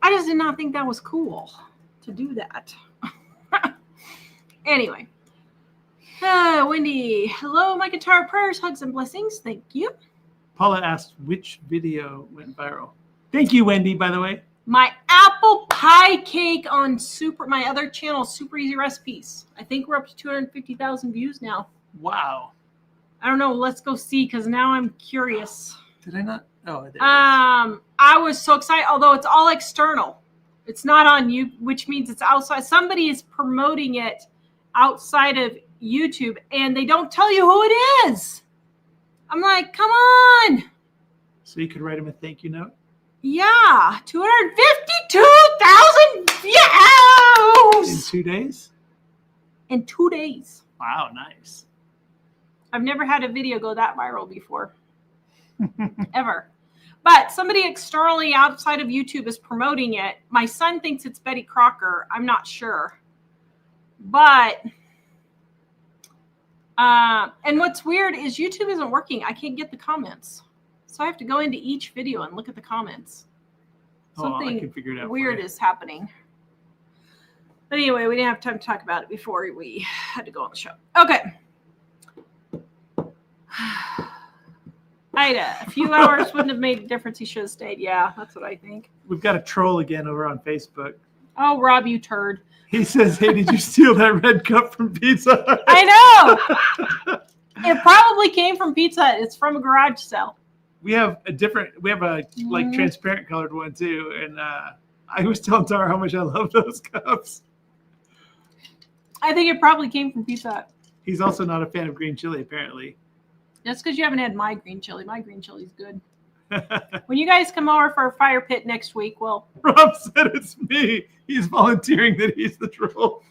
did not think that was cool to do that. Anyway. Wendy, hello, my guitar prayers, hugs, and blessings. Thank you. Paula asked which video went viral. Thank you, Wendy, by the way. My apple pie cake on my other channel, Super Easy Recipes. I think we're up to 250,000 views now. Wow. I don't know. Let's go see, because now I'm curious. Did I not? Oh, there it is. I was so excited, although it's all external. It's not on you, which means it's outside. Somebody is promoting it outside of YouTube, and they don't tell you who it is. I'm like, come on. So you could write him a thank you note? Yeah, 252,000 views in 2 days. In 2 days. Wow, nice. I've never had a video go that viral before, ever. But somebody externally outside of YouTube is promoting it. My son thinks it's Betty Crocker. I'm not sure, but and what's weird is YouTube isn't working. I can't get the comments. So I have to go into each video and look at the comments. Something I can figure it out weird is happening. But anyway, we didn't have time to talk about it before we had to go on the show. Okay. Ida, a few hours wouldn't have made a difference. He should have stayed. Yeah, that's what I think. We've got a troll again over on Facebook. Oh, Rob, you turd. He says, hey, did you steal that red cup from Pizza Hut? I know. It probably came from Pizza Hut. It's from a garage sale. We have a like transparent colored one too. And I was telling Tara how much I love those cups. I think it probably came from Pizza Hut. He's also not a fan of green chili, apparently. That's because you haven't had my green chili. My green chili's good. When you guys come over for our fire pit next week, well. Rob said it's me. He's volunteering that he's the troll.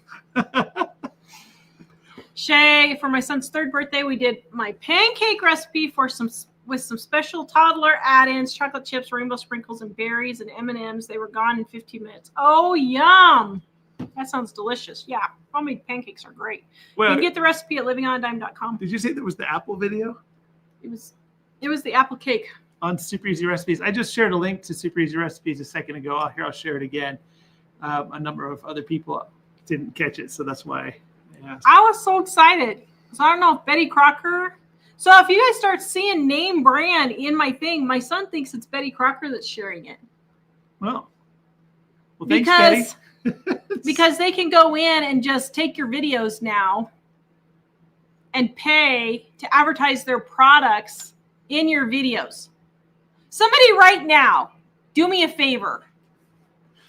Shay, for my son's 3rd birthday, we did my pancake recipe with some special toddler add-ins, chocolate chips, rainbow sprinkles, and berries and M&Ms. They were gone in 15 minutes. Oh, yum. That sounds delicious. Yeah, homemade pancakes are great. Well, you can get the recipe at livingonadime.com. Did you say there was the apple video? It was the apple cake. On Super Easy Recipes. I just shared a link to Super Easy Recipes a second ago. I'll share it again. A number of other people didn't catch it, so that's why I asked. I was so excited. So I don't know if Betty Crocker. So if you guys start seeing name brand in my thing, my son thinks it's Betty Crocker that's sharing it. Well, thanks, Betty. Because they can go in and just take your videos now and pay to advertise their products in your videos. Somebody right now, do me a favor.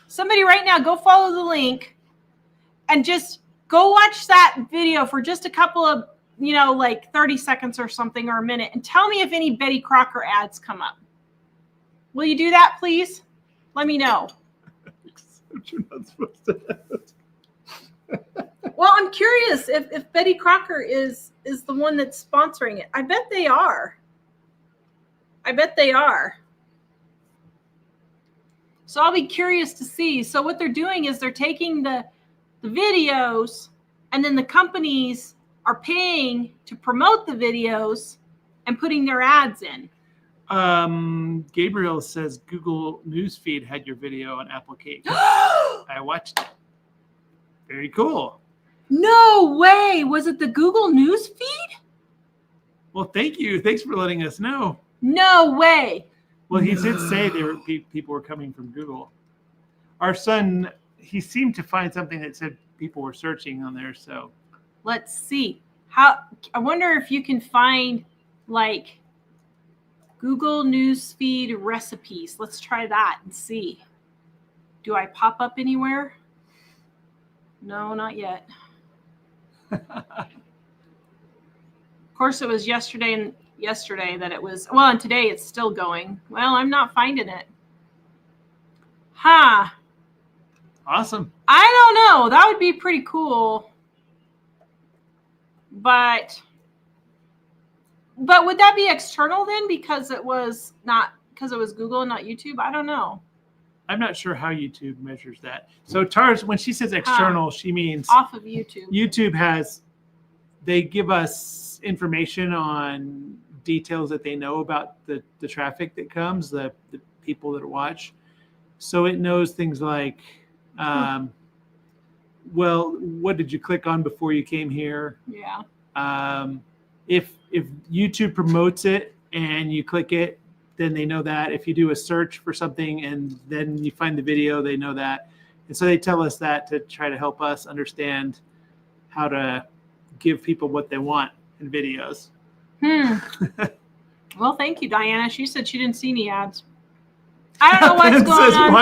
Somebody right now, go follow the link and just go watch that video for just a couple of, like 30 seconds or something or a minute and tell me if any Betty Crocker ads come up. Will you do that, please? Let me know. You're not supposed to have. Well, I'm curious if Betty Crocker is the one that's sponsoring it. I bet they are. So I'll be curious to see. So what they're doing is they're taking the videos, and then the companies are paying to promote the videos and putting their ads in. Gabriel says Google Newsfeed had your video on Apple Cake. I watched it. Very cool. No way. Was it the Google Newsfeed? Well, thank you. Thanks for letting us know. No way. Well, he did say people were coming from Google. Our son, he seemed to find something that said people were searching on there. So let's see. I wonder if you can find like Google Newsfeed recipes. Let's try that and see. Do I pop up anywhere? No, not yet. Of course, it was yesterday, and yesterday that it was, well, and today it's still going. Well, I'm not finding it. Huh. Awesome. I don't know. That would be pretty cool. But would that be external then because it was Google and not YouTube? I don't know. I'm not sure how YouTube measures that. So Tara's, when she says external, she means off of YouTube. YouTube they give us information on details that they know about the traffic that comes, the people that watch. So it knows things like, well, what did you click on before you came here? Yeah. If YouTube promotes it and you click it, then they know that. If you do a search for something and then you find the video, they know that. And so they tell us that to try to help us understand how to give people what they want in videos. Well, thank you, Diana. She said she didn't see any ads. I don't know what's going on.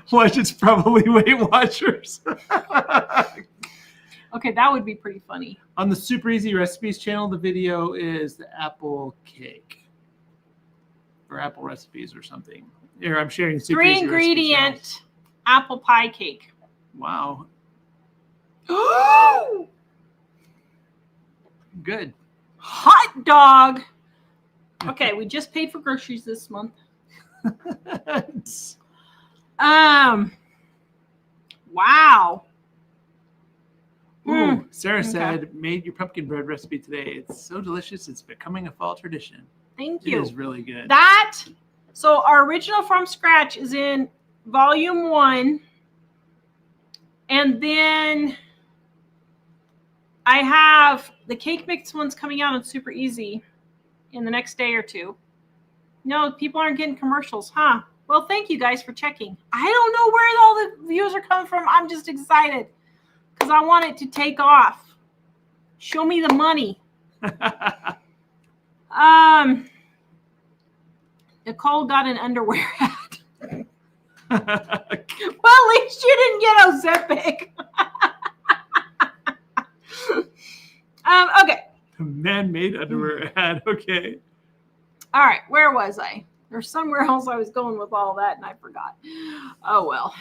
Watch, it's probably Weight Watchers. Okay, that would be pretty funny. On the Super Easy Recipes channel, the video is the apple cake. Or apple recipes or something. Here, I'm sharing Super Easy 3-ingredient apple pie cake. Wow. Good. Hot dog. Okay, we just paid for groceries this month. Wow. Ooh, Sarah said, made your pumpkin bread recipe today. It's so delicious. It's becoming a fall tradition. Thank you. It is really good. So our original from scratch is in volume 1. And then I have the cake mix ones coming out on Super Easy in the next day or two. No, people aren't getting commercials, huh? Well, thank you guys for checking. I don't know where all the views are coming from. I'm just excited because I want it to take off. Show me the money. Nicole got an underwear hat. Well, at least you didn't get Ozempic. Okay. The man-made underwear hat. Okay. All right. Where was I? There's somewhere else I was going with all that, and I forgot. Oh, well.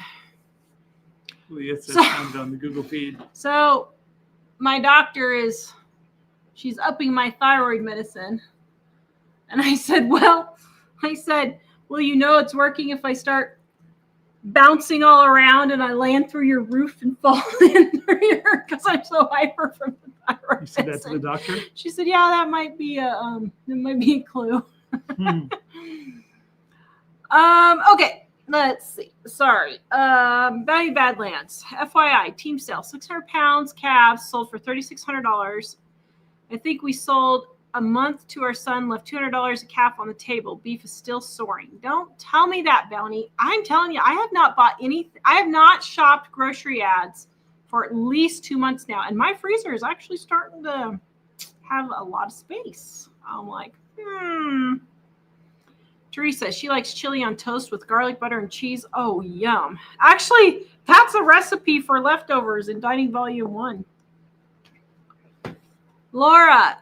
Leah said found it on the Google feed. So my doctor she's upping my thyroid medicine. And I said, well, you know it's working if I start bouncing all around and I land through your roof and fall in through your, because I'm so hyper from the thyroid. You said that to the doctor? She said, yeah, that might be a clue. Okay, let's see. Sorry. Value Badlands. FYI, team sale, 600 pounds calves sold for $3,600. I think we sold a month to our son, left $200 a calf on the table. Beef is still soaring. Don't tell me that, Bounty. I'm telling you, I have not bought anything. I have not shopped grocery ads for at least 2 months now. And my freezer is actually starting to have a lot of space. I'm like, Teresa, she likes chili on toast with garlic butter and cheese. Oh, yum. Actually, that's a recipe for leftovers in Dining Volume 1. Laura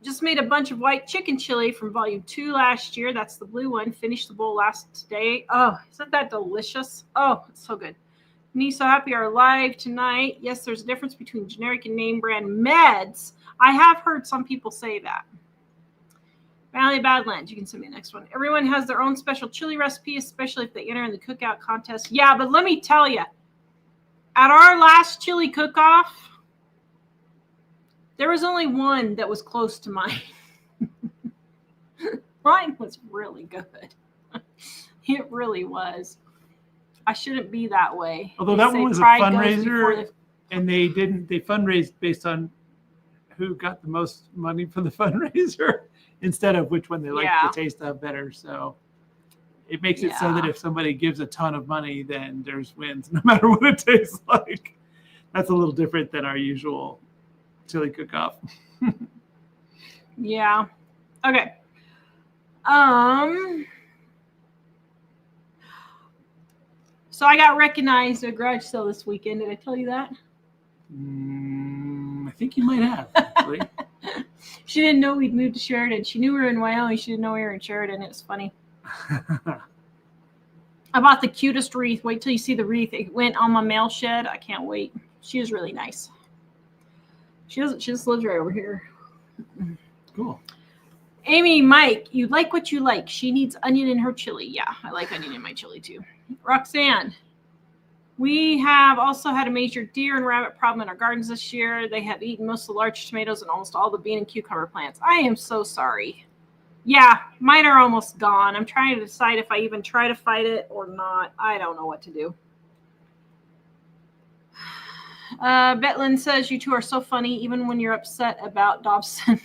just made a bunch of white chicken chili from Volume 2 last year. That's the blue one. Finished the bowl last day. Oh, isn't that delicious? Oh, it's so good. Me so happy are live tonight. Yes, there's a difference between generic and name brand meds. I have heard some people say that. Valley Badlands, you can send me the next one. Everyone has their own special chili recipe, especially if they enter in the cookout contest. Yeah, but let me tell you, at our last chili cook-off, there was only one that was close to mine. Mine was really good. It really was. I shouldn't be that way. Although that one was a fundraiser, and they fundraised based on who got the most money for the fundraiser instead of which one they liked the taste of better. So it makes it so that if somebody gives a ton of money, then there's wins no matter what it tastes like. That's a little different than our usual chili cook-off. Yeah. Okay. So I got recognized at a garage sale this weekend. Did I tell you that? I think you might have, actually. She didn't know we'd moved to Sheridan. She knew we were in Wyoming. She didn't know we were in Sheridan. It was funny. I bought the cutest wreath. Wait till you see the wreath. It went on my mail shed. I can't wait. She was really nice. She just lives right over here. Cool. Amy, Mike, you like what you like. She needs onion in her chili. Yeah, I like onion in my chili too. Roxanne, we have also had a major deer and rabbit problem in our gardens this year. They have eaten most of the large tomatoes and almost all the bean and cucumber plants. I am so sorry. Yeah, mine are almost gone. I'm trying to decide if I even try to fight it or not. I don't know what to do. Betlin says, you two are so funny, even when you're upset about Dobson.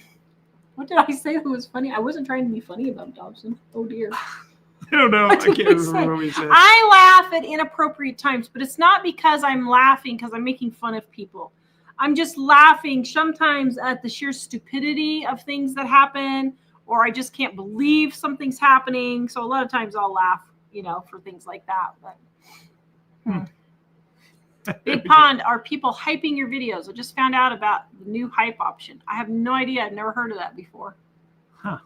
What did I say that was funny? I wasn't trying to be funny about Dobson. Oh, dear. I don't know. I can't remember what we said. I laugh at inappropriate times, but it's not because I'm laughing because I'm making fun of people. I'm just laughing sometimes at the sheer stupidity of things that happen, or I just can't believe something's happening. So a lot of times I'll laugh, for things like that. But Big Pond, are people hyping your videos? I just found out about the new hype option. I have no idea. I've never heard of that before. Huh.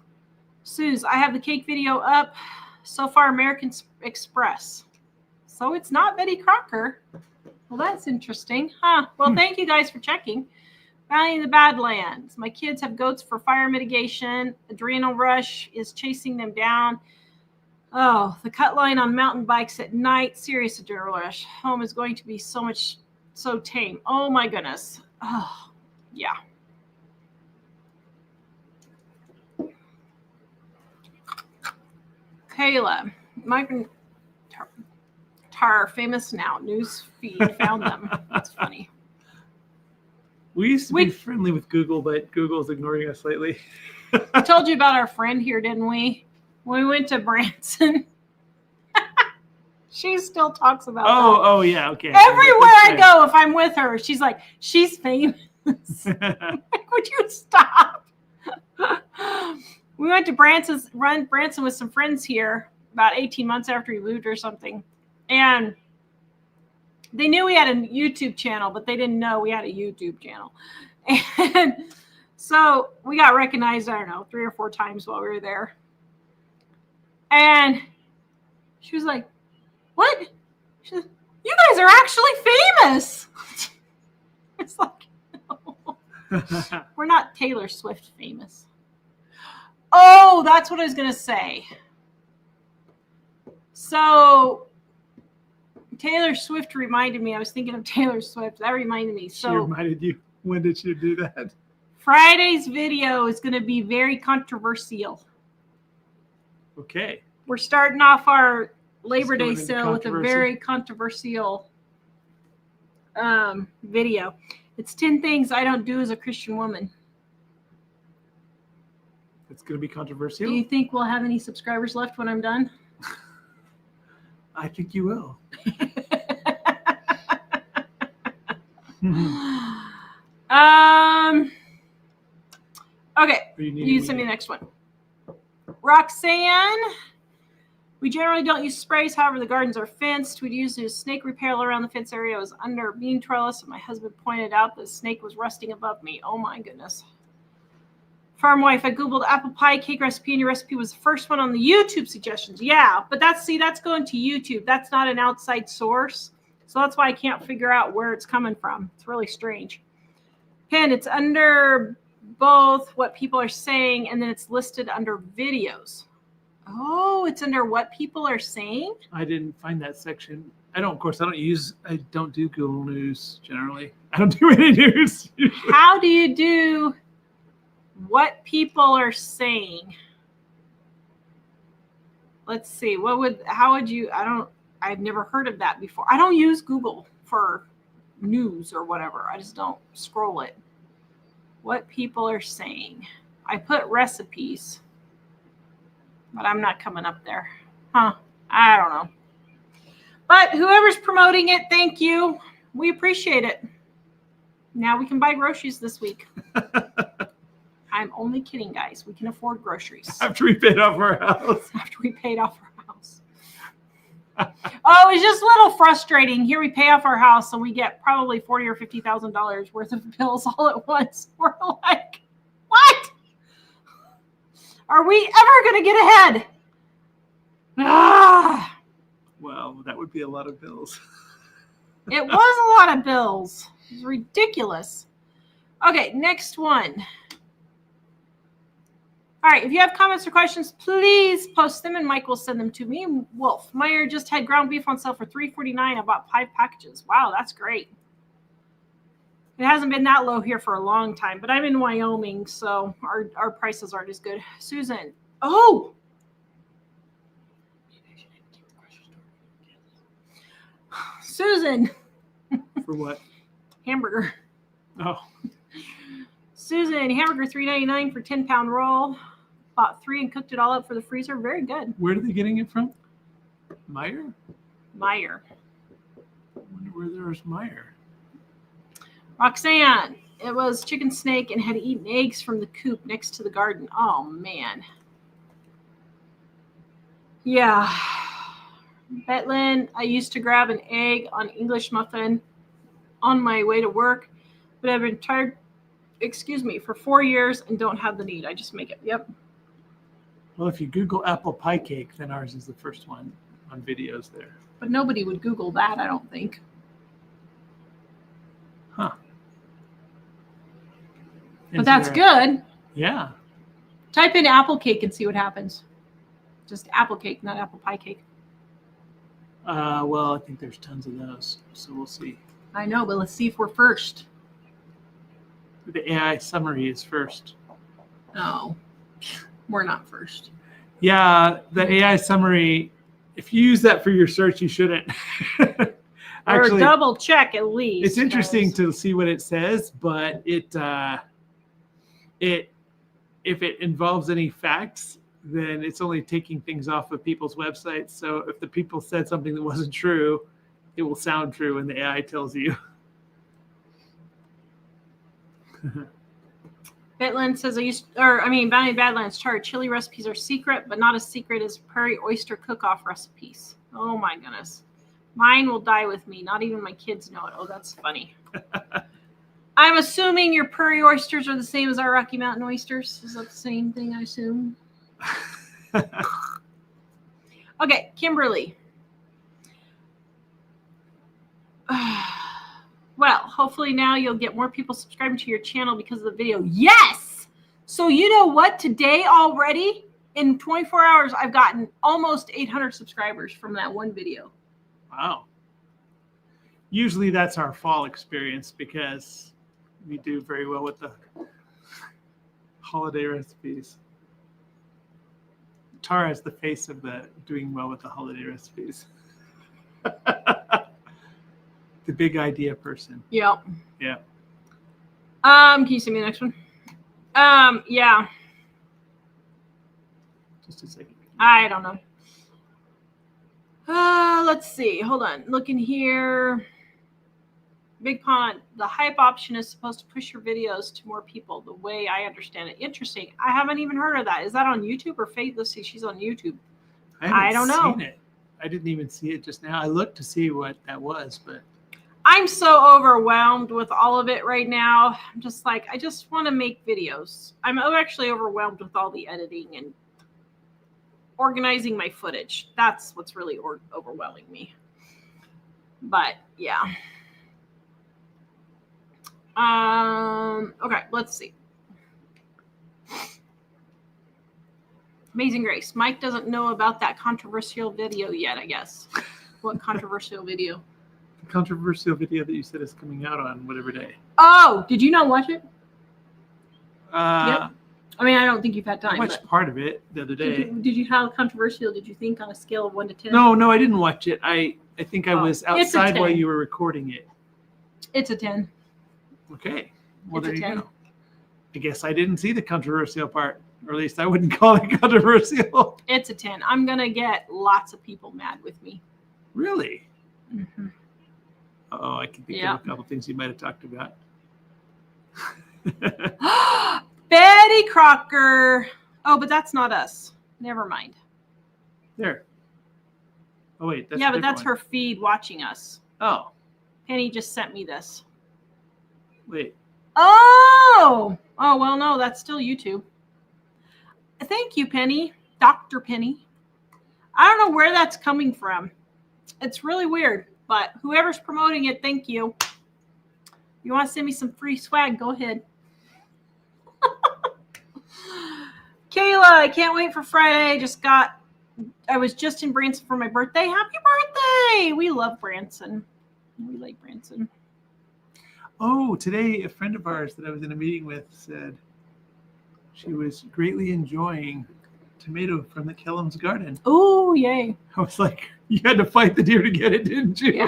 Suze, I have the cake video up. So far, American Express. So it's not Betty Crocker. Well, that's interesting. Huh. Well, thank you guys for checking. Valley in the Badlands. My kids have goats for fire mitigation. Adrenal rush is chasing them down. Oh, the cut line on mountain bikes at night. Serious adrenal rush. Home is going to be so tame. Oh, my goodness. Oh, yeah. Kayla, Mike Tar, famous now. News feed found them. That's funny. We used to be friendly with Google, but Google's ignoring us lately. I told you about our friend here, didn't we? When we went to Branson. She still talks about that. Oh, yeah, okay. Everywhere I go, if I'm with her, she's like, she's famous. Like, would you stop? We went to Branson with some friends here about 18 months after we moved or something. And they knew we had a YouTube channel, but they didn't know we had a YouTube channel. And so we got recognized, I don't know, 3 or 4 times while we were there. And she was like, what? She said, you guys are actually famous. It's like, no. We're not Taylor Swift famous. Oh, that's what I was going to say. So Taylor Swift reminded me. I was thinking of Taylor Swift. That reminded me. She reminded you. When did she do that? Friday's video is going to be very controversial. Okay. We're starting off our Labor Day sale with a very controversial video. It's 10 things I don't do as a Christian woman. It's going to be controversial. Do you think we'll have any subscribers left when I'm done? I think you will. Okay. You send me the next one. Roxanne. We generally don't use sprays. However, the gardens are fenced. We'd use a snake repel around the fence area. It was under a bean trellis, and my husband pointed out the snake was rusting above me. Oh my goodness. Farm wife, I Googled apple pie cake recipe, and your recipe was the first one on the YouTube suggestions. Yeah, but that's going to YouTube. That's not an outside source. So that's why I can't figure out where it's coming from. It's really strange. And it's under both what people are saying, and then it's listed under videos. Oh, it's under what people are saying? I didn't find that section. I don't do Google News generally. I don't do any news. How do you do what people are saying? Let's see. I've never heard of that before. I don't use Google for news or whatever. I just don't scroll it. What people are saying. I put recipes, but I'm not coming up there. I don't know. But whoever's promoting it, thank you. We appreciate it. Now we can buy groceries this week. I'm only kidding, guys. We can afford groceries. After we paid off our house. After we paid off our house. Oh, it's just a little frustrating. Here we pay off our house and we get probably $40,000 or $50,000 worth of bills all at once. We're like, what? Are we ever going to get ahead? Ah, Well, that would be a lot of bills. it was a lot of bills. It was ridiculous. Okay, next one. All right, if you have comments or questions, please post them and Mike will send them to me. Wolf, Meyer just had ground beef on sale for $3.49. I bought 5 packages. Wow, that's great. It hasn't been that low here for a long time, but I'm in Wyoming, so our prices aren't as good. Susan. Oh! Susan. For what? Hamburger. Oh. Susan, hamburger $3.99 for 10-pound roll. Bought 3 and cooked it all up for the freezer. Very good. Where are they getting it from? Meyer? Meyer. I wonder where there's Meyer. Roxanne, it was chicken snake and had eaten eggs from the coop next to the garden. Oh, man. Yeah. Betlin, I used to grab an egg on English muffin on my way to work, but I've been tired, for 4 years and don't have the need. I just make it. Yep. Well, if you Google apple pie cake, then ours is the first one on videos there. But nobody would Google that, I don't think. Huh. But that's good. Yeah. Type in apple cake and see what happens. Just apple cake, not apple pie cake. Well, I think there's tons of those, so we'll see. I know, but let's see if we're first. The AI summary is first. No, we're not first. Yeah, the AI summary, if you use that for your search, you shouldn't. Actually, or double check at least. It's interesting to see what it says, but if it involves any facts, then it's only taking things off of people's websites. So if the people said something that wasn't true, it will sound true when the AI tells you. Bitland says Bounty Badlands chart chili recipes are secret, but not as secret as prairie oyster cook-off recipes. Oh my goodness. Mine will die with me. Not even my kids know it. Oh, that's funny. I'm assuming your prairie oysters are the same as our Rocky Mountain oysters. Is that the same thing, I assume? Okay, Kimberly. Well, hopefully now you'll get more people subscribing to your channel because of the video. Yes! So you know what? Today already, in 24 hours, I've gotten almost 800 subscribers from that one video. Wow. Usually that's our fall experience because we do very well with the holiday recipes. Tara is the face of the doing well with the holiday recipes. The big idea person. Yep. Yeah. Can you send me the next one? Yeah. Just a second. I don't know. Let's see. Hold on. Looking here. Big Pond. The hype option is supposed to push your videos to more people, the way I understand it. Interesting. I haven't even heard of that. Is that on YouTube or Faith? Let's see. She's on YouTube. I don't know. Seen it. I didn't even see it just now. I looked to see what that was, but I'm so overwhelmed with all of it right now. I'm just like, I just want to make videos. I'm actually overwhelmed with all the editing and organizing my footage. That's what's really overwhelming me. But yeah. Okay, let's see. Amazing Grace. Mike doesn't know about that controversial video yet, I guess. What controversial video? The controversial video that you said is coming out on whatever day. Oh, did you not watch it? Yep. I mean, I don't think you've had time. I watched part of it the other day. Did you how controversial did you think on a scale of 1 to 10? No, I didn't watch it. I think I was outside while you were recording it. It's a 10. Okay. Well, it's there a 10. you go. I guess I didn't see the controversial part, or at least I wouldn't call it controversial. It's a 10. I'm going to get lots of people mad with me. Really? Mm-hmm. Oh, I can think of a couple things you might have talked about. Betty Crocker. Oh, but that's not us. Never mind. There. Oh, wait. But that's her feed watching us. Oh. Penny just sent me this. Wait. Oh, well, no, that's still YouTube. Thank you, Penny. Dr. Penny. I don't know where that's coming from. It's really weird, but whoever's promoting it, thank you. You want to send me some free swag, go ahead. Kayla, I can't wait for Friday. I was just in Branson for my birthday. Happy birthday! We love Branson. We like Branson. Oh, today a friend of ours that I was in a meeting with said she was greatly enjoying tomato from the Kellum's garden. Oh, yay. I was like, you had to fight the deer to get it, didn't you? Yeah.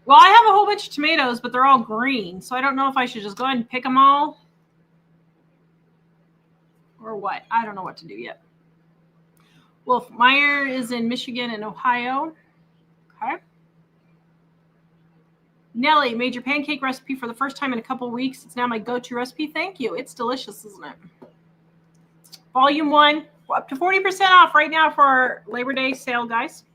Well, I have a whole bunch of tomatoes, but they're all green. So I don't know if I should just go ahead and pick them all. Or what? I don't know what to do yet. Wolf Meyer is in Michigan and Ohio. Okay. Nellie made your pancake recipe for the first time in a couple of weeks. It's now my go-to recipe. Thank you. It's delicious, isn't it? Volume 1, up to 40% off right now for our Labor Day sale, guys.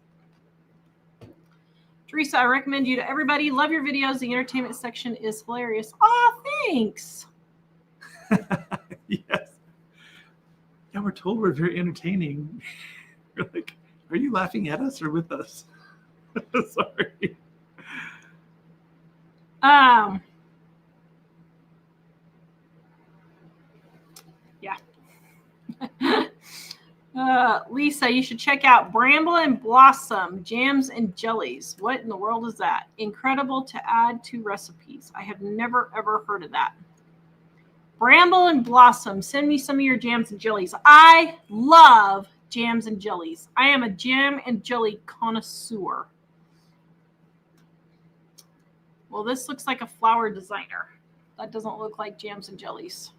Teresa, I recommend you to everybody. Love your videos. The entertainment section is hilarious. Oh, thanks. Yes. Yeah, we're told we're very entertaining. We're like, are you laughing at us or with us? Sorry. Yeah. Lisa, you should check out Bramble and Blossom Jams and Jellies. What in the world is that? Incredible to add to recipes. I have never, ever heard of that. Bramble and Blossom, send me some of your jams and jellies. I love jams and jellies. I am a jam and jelly connoisseur. Well, this looks like a flower designer. That doesn't look like jams and jellies.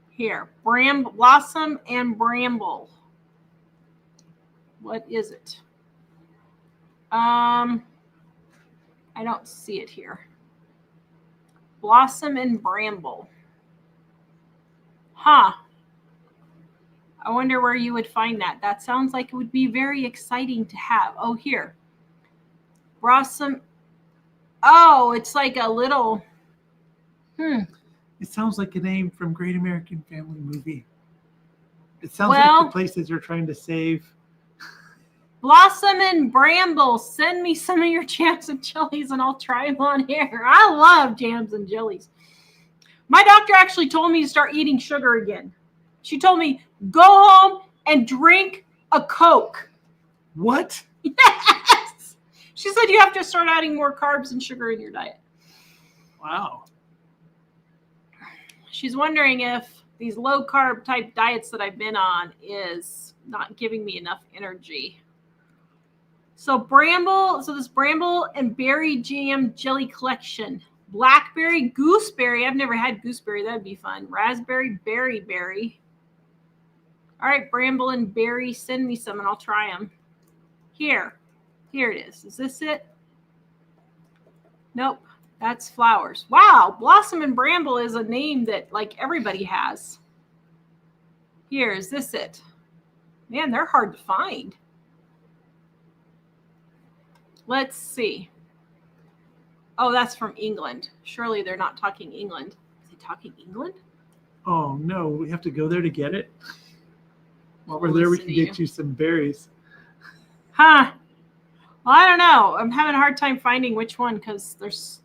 Here, Blossom and Bramble. What is it? I don't see it here. Blossom and Bramble. Huh. I wonder where you would find that. That sounds like it would be very exciting to have. Oh, here. Blossom. Oh, it's like a little. It sounds like a name from Great American Family Movie. It sounds like the places you're trying to save. Blossom and Bramble, send me some of your jams and jellies and I'll try them on here. I love jams and jellies. My doctor actually told me to start eating sugar again. She told me, go home and drink a Coke. What? Yes. She said you have to start adding more carbs and sugar in your diet. Wow. She's wondering if these low carb type diets that I've been on is not giving me enough energy. So this Bramble and Berry Jam Jelly Collection. Blackberry, gooseberry. I've never had gooseberry. That'd be fun. Raspberry, berry. All right, Bramble and Berry, send me some and I'll try them. Here it is. Is this it? Nope, that's flowers. Wow, Blossom and Bramble is a name that like everybody has. Here, is this it? Man, they're hard to find. Let's see. Oh, that's from England. Surely they're not talking England. Is he talking England? Oh, no. We have to go there to get it? While we're there, we can get you some berries. Huh. Well, I don't know. I'm having a hard time finding which one because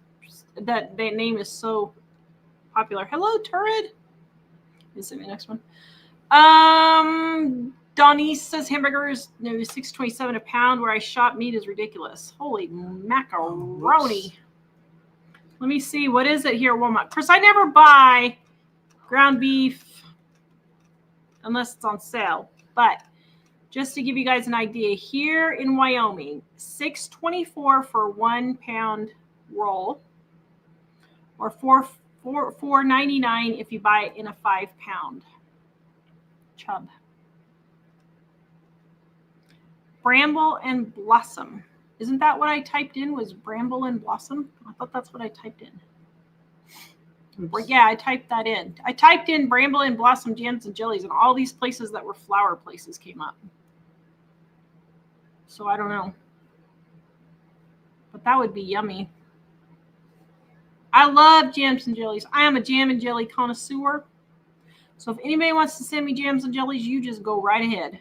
that name is so popular. Hello, Turrid. This is the next one. Donnie says hamburgers, $6.27 a pound. Where I shop meat is ridiculous. Holy macaroni. Let me see. What is it here at Walmart? Of course, I never buy ground beef unless it's on sale. But just to give you guys an idea, here in Wyoming, $6.24 for 1 pound roll, or $4.99 if you buy it in a 5 pound chub. Bramble and Blossom. Isn't that what I typed in? Was Bramble and Blossom? I thought that's what I typed in. Oops. Yeah, I typed that in. I typed in Bramble and Blossom jams and jellies, and all these places that were flower places came up. So I don't know. But that would be yummy. I love jams and jellies. I am a jam and jelly connoisseur. So if anybody wants to send me jams and jellies, you just go right ahead.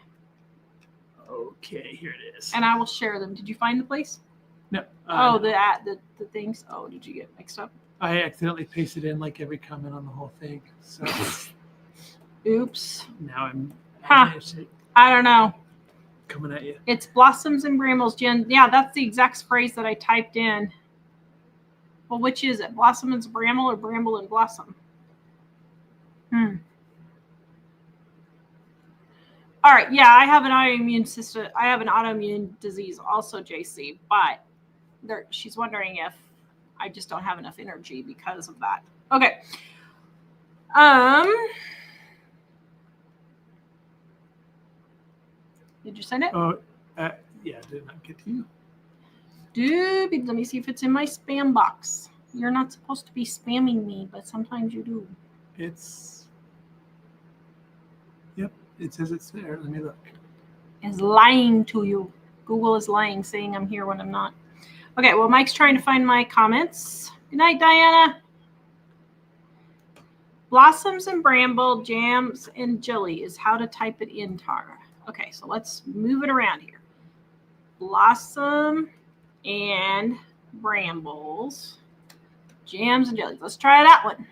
Okay, here it is. And I will share them. Did you find the place? No. No. The things. Oh, did you get mixed up? I accidentally pasted in like every comment on the whole thing. So oops. Now I'm I don't know. Coming at you. It's blossoms and brambles, Jen. Yeah, that's the exact phrase that I typed in. Well, which is it? Blossom and bramble or bramble and blossom? All right. Yeah, I have an autoimmune system. I have an autoimmune disease also, JC, but she's wondering if I just don't have enough energy because of that. Okay. Did you send it? Oh, yeah, did not get to you. Dude, let me see if it's in my spam box. You're not supposed to be spamming me, but sometimes you do. Yep, it says it's there. Let me look. Is lying to you. Google is lying, saying I'm here when I'm not. Okay, well, Mike's trying to find my comments. Good night, Diana. Blossoms and bramble, jams and jelly is how to type it in, Tara. Okay, so let's move it around here. Blossom and brambles, jams and jellies. Let's try that one.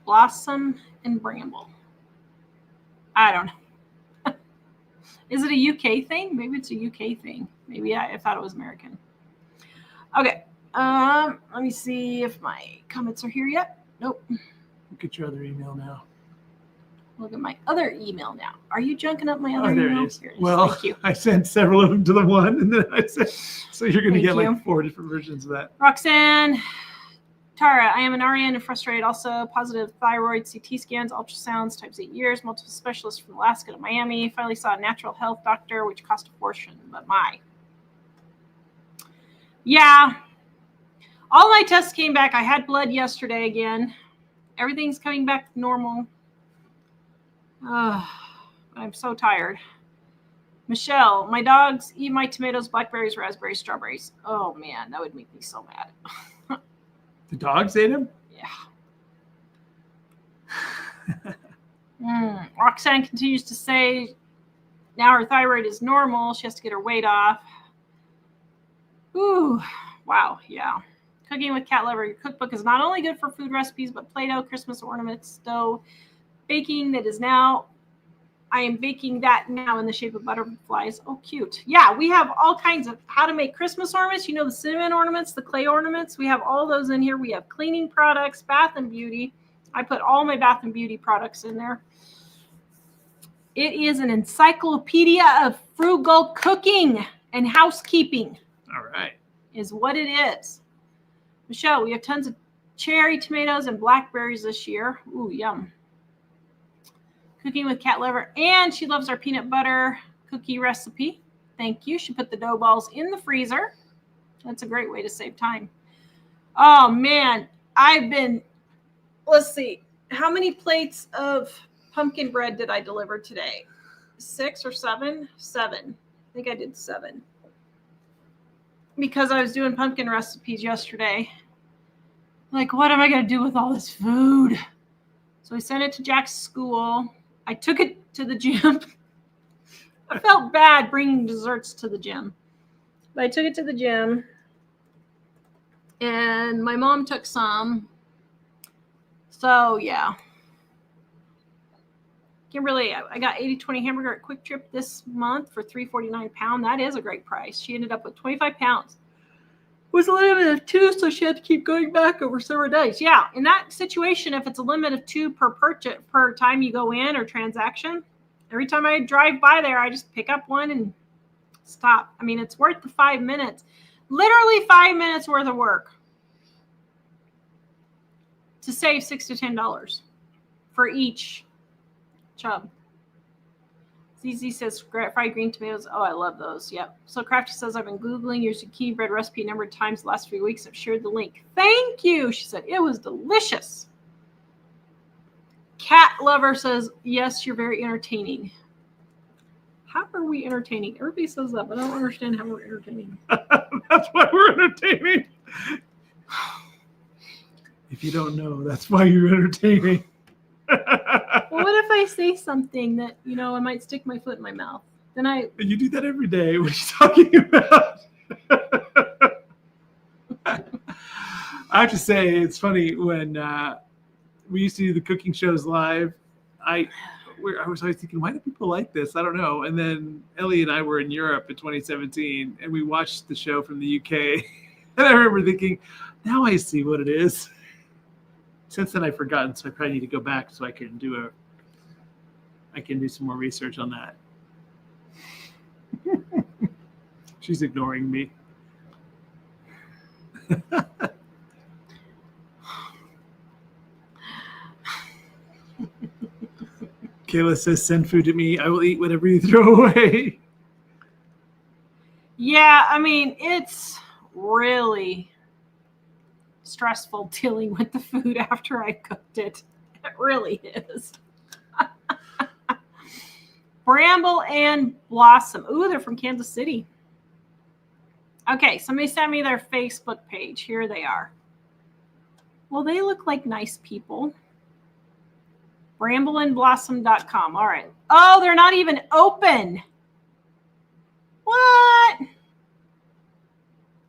Blossom and bramble. I don't know. Is it a UK thing? Maybe it's a UK thing. Maybe I thought it was American. Okay. Let me see if my comments are here yet. Nope. Look at your other email now. Look at my other email now. Are you junking up my other email? There it is. Here it is. Well, thank you. I sent several of them to the one, and then I said, so you're going to get like 4 different versions of that. Roxanne, Tara, I am an RN and frustrated. Also, positive thyroid, CT scans, ultrasounds, types 8 years, multiple specialists from Alaska to Miami. Finally saw a natural health doctor, which cost a fortune, but yeah. All my tests came back. I had blood yesterday again. Everything's coming back normal. I'm so tired. Michelle, my dogs eat my tomatoes, blackberries, raspberries, strawberries. Oh, man, that would make me so mad. The dogs ate them? Yeah. Roxanne continues to say now her thyroid is normal. She has to get her weight off. Ooh, wow, yeah. Cooking with cat liver. Your cookbook is not only good for food recipes, but Play-Doh, Christmas ornaments, dough, baking that is now, I am baking that now in the shape of butterflies. Oh, cute. Yeah, we have all kinds of how to make Christmas ornaments. You know, the cinnamon ornaments, the clay ornaments. We have all those in here. We have cleaning products, bath and beauty. I put all my bath and beauty products in there. It is an encyclopedia of frugal cooking and housekeeping. All right. Is what it is. Michelle, we have tons of cherry tomatoes and blackberries this year. Ooh, yum. Cooking with cat liver. And she loves our peanut butter cookie recipe. Thank you. She put the dough balls in the freezer. That's a great way to save time. Oh, man. Let's see. How many plates of pumpkin bread did I deliver today? 6 or 7? 7. I think I did 7. Because I was doing pumpkin recipes yesterday. Like, what am I going to do with all this food? So I sent it to Jack's school. I took it to the gym. I felt bad bringing desserts to the gym. But I took it to the gym. And my mom took some. So, yeah. Kimberly, I got 80-20 hamburger at Quick Trip this month for $3.49 a pound. That is a great price. She ended up with 25 pounds. It was a limit of 2, so she had to keep going back over several days. Yeah, in that situation, if it's a limit of 2 per time you go in or transaction, every time I drive by there, I just pick up one and stop. I mean, it's worth the 5 minutes. Literally 5 minutes worth of work to save $6 to $10 for each chub. ZZ says fried green tomatoes. Oh, I love those. Yep. So Crafty says, I've been Googling your zucchini bread recipe a number of times the last few weeks. I've shared the link. Thank you. She said, it was delicious. Cat Lover says, yes, you're very entertaining. How are we entertaining? Everybody says that, but I don't understand how we're entertaining. That's why we're entertaining. If you don't know, that's why you're entertaining. Well, what if I say something that, I might stick my foot in my mouth? Then You do that every day. What are you talking about? I have to say, it's funny when we used to do the cooking shows live. I was always thinking, why do people like this? I don't know. And then Ellie and I were in Europe in 2017, and we watched the show from the UK. And I remember thinking, now I see what it is. Since then, I've forgotten, so I probably need to go back so I can do some more research on that. She's ignoring me. Kayla says, send food to me. I will eat whatever you throw away. Yeah, I mean, it's really stressful dealing with the food after I cooked it. It really is. Bramble and Blossom. Ooh, they're from Kansas City. Okay, somebody sent me their Facebook page. Here they are. Well, they look like nice people. Brambleandblossom.com. All right. Oh, they're not even open. What?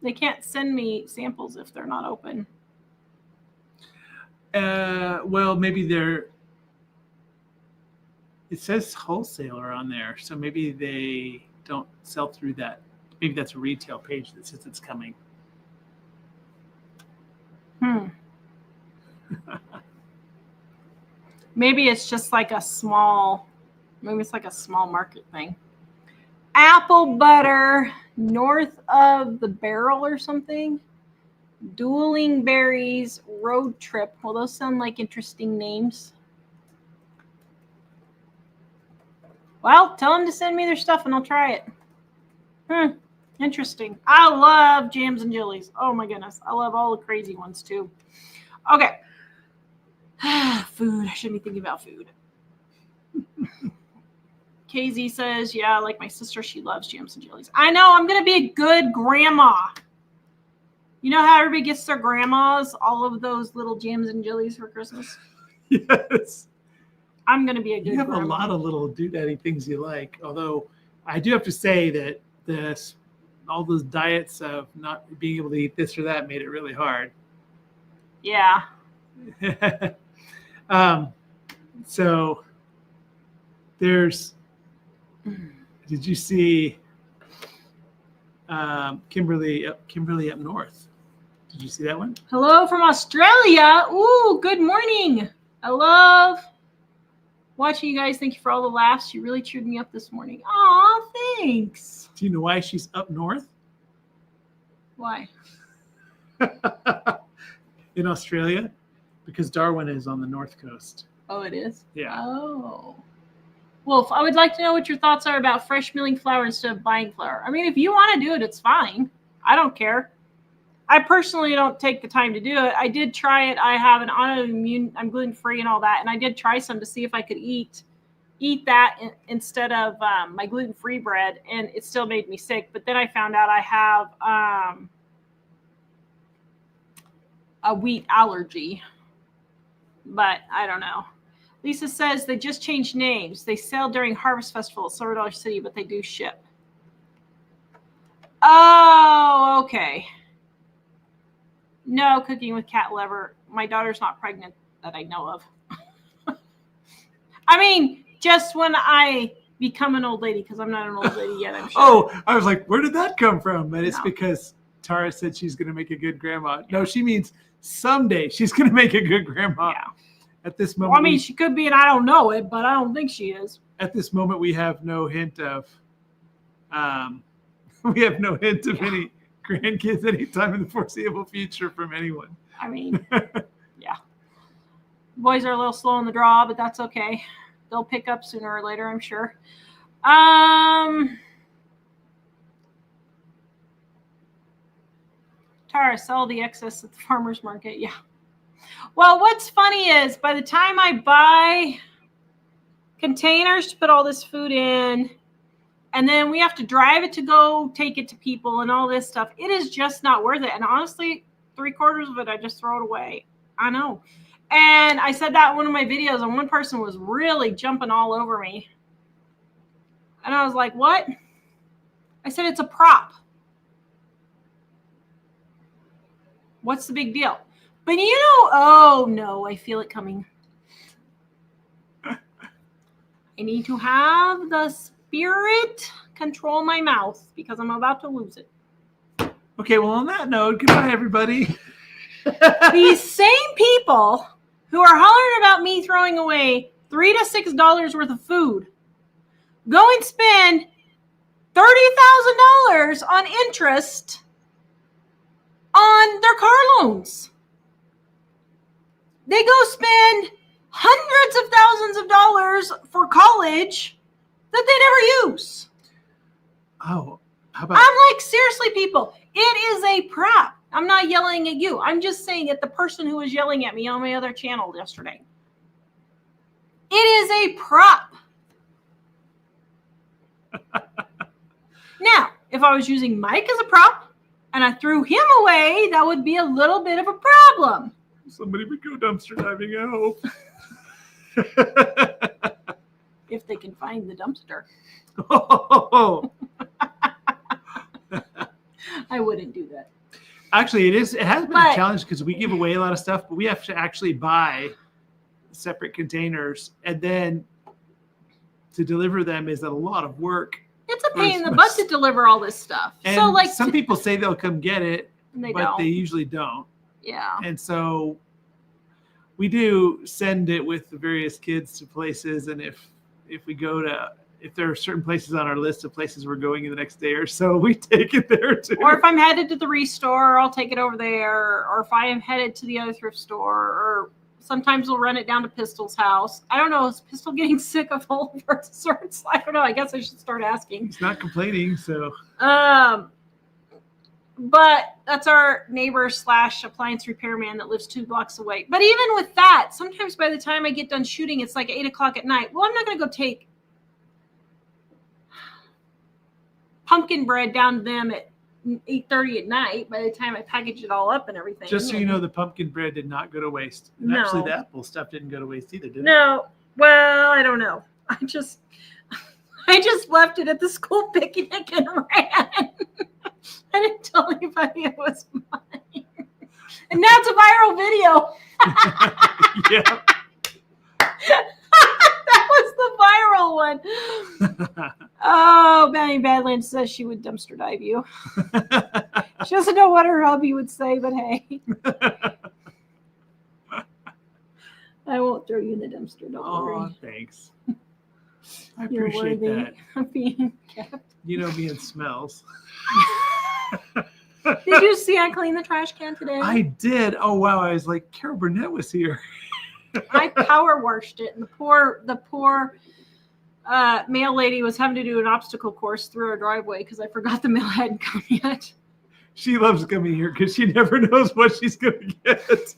They can't send me samples if they're not open. Well, maybe it says wholesaler on there, so maybe they don't sell through that. Maybe that's a retail page that says it's coming. Maybe it's just like a small market thing. Apple butter, north of the barrel or something. Dueling berries, road trip. Well, those sound like interesting names. Well, tell them to send me their stuff and I'll try it. Interesting. I love jams and jellies. Oh my goodness. I love all the crazy ones too. Okay. Food. I shouldn't be thinking about food. KZ says, yeah, like my sister, she loves jams and jellies. I know. I'm going to be a good grandma. You know how everybody gets their grandmas all of those little jams and jellies for Christmas? Yes. I'm going to be a good grandma. You have a lot of little doodaddy things you like. Although I do have to say that all those diets of not being able to eat this or that made it really hard. Yeah. So did you see Kimberly up north? Did you see that one? Hello from Australia. Ooh, good morning. I love watching you guys. Thank you for all the laughs. You really cheered me up this morning. Aw, thanks. Do you know why she's up north? Why? In Australia? Because Darwin is on the north coast. Oh, it is? Yeah. Oh. Well, I would like to know what your thoughts are about fresh milling flour instead of buying flour. I mean, if you want to do it, it's fine. I don't care. I personally don't take the time to do it. I did try it. I have an autoimmune, I'm gluten-free and all that. And I did try some to see if I could eat that instead of my gluten-free bread. And it still made me sick. But then I found out I have a wheat allergy. But I don't know. Lisa says they just changed names. They sell during Harvest Festival at Silver Dollar City, but they do ship. Oh, okay. No cooking with cat liver. My daughter's not pregnant that I know of. I mean, just when I become an old lady, because I'm not an old lady yet, I'm sure. Oh, I was like, where did that come from? But it's No. because Tara said she's going to make a good grandma. No, she means someday she's going to make a good grandma. Yeah. At this moment, well, I mean, she could be, and I don't know it, but I don't think she is. At this moment, we have no hint of any grandkids anytime in the foreseeable future from anyone. I mean, yeah. Boys are a little slow in the draw, but that's okay. They'll pick up sooner or later, I'm sure. Tara, sell the excess at the farmer's market. Yeah. Well, what's funny is by the time I buy containers to put all this food in And then we have to drive it to go take it to people and all this stuff. It is just not worth it. And honestly, 3/4 of it, I just throw it away. I know. And I said that in one of my videos, and one person was really jumping all over me. And I was like, what? I said, it's a prop. What's the big deal? But you know, oh no, I feel it coming. I need to have the spirit control my mouth because I'm about to lose it. Okay, well, on that note, goodbye, everybody. These same people who are hollering about me throwing away $3 to $6 worth of food go and spend $30,000 on interest on their car loans. They go spend hundreds of thousands of dollars for college that they never use. Oh, how about... I'm like, seriously, people, it is a prop. I'm not yelling at you. I'm just saying at the person who was yelling at me on my other channel yesterday. It is a prop. Now, if I was using Mike as a prop and I threw him away, that would be a little bit of a problem. Somebody would go dumpster diving, I hope. If they can find the dumpster. Oh. I wouldn't do that. Actually, it has been a challenge because we give away a lot of stuff, but we have to actually buy separate containers, and then to deliver them is a lot of work. It's a pain in the butt to deliver all this stuff. And so, like, some people say they'll come get it, but they usually don't. Yeah. And so we do send it with the various kids to places, and if we go to, if there are certain places on our list of places we're going in the next day or so, we take it there too. Or if I'm headed to the Restore, I'll take it over there. Or if I am headed to the other thrift store, or sometimes we'll run it down to Pistol's house. I don't know. Is Pistol getting sick of whole birth sorts? I don't know. I guess I should start asking. He's not complaining, so. But that's our neighbor / appliance repairman that lives 2 blocks away. But even with that, sometimes by the time I get done shooting, it's like 8 o'clock at night. Well, I'm not going to go take pumpkin bread down to them at 8:30 at night by the time I package it all up and everything. Just so you know, the pumpkin bread did not go to waste. And no. Actually, the apple stuff didn't go to waste either, did it? No. Well, I don't know. I just left it at the school picnic and ran. I didn't tell anybody it was mine. And now it's a viral video. Yeah. That was the viral one. Oh, Benny Badlands says she would dumpster dive you. She doesn't know what her hubby would say, but hey. I won't throw you in the dumpster, don't worry. Oh, thanks. I appreciate that. Of being kept. You know me and smells. Did you see I cleaned the trash can today? I did. Oh, wow. I was like, Carol Burnett was here. I power washed it, and the poor mail lady was having to do an obstacle course through our driveway because I forgot the mail hadn't come yet. She loves coming here because she never knows what she's going to get.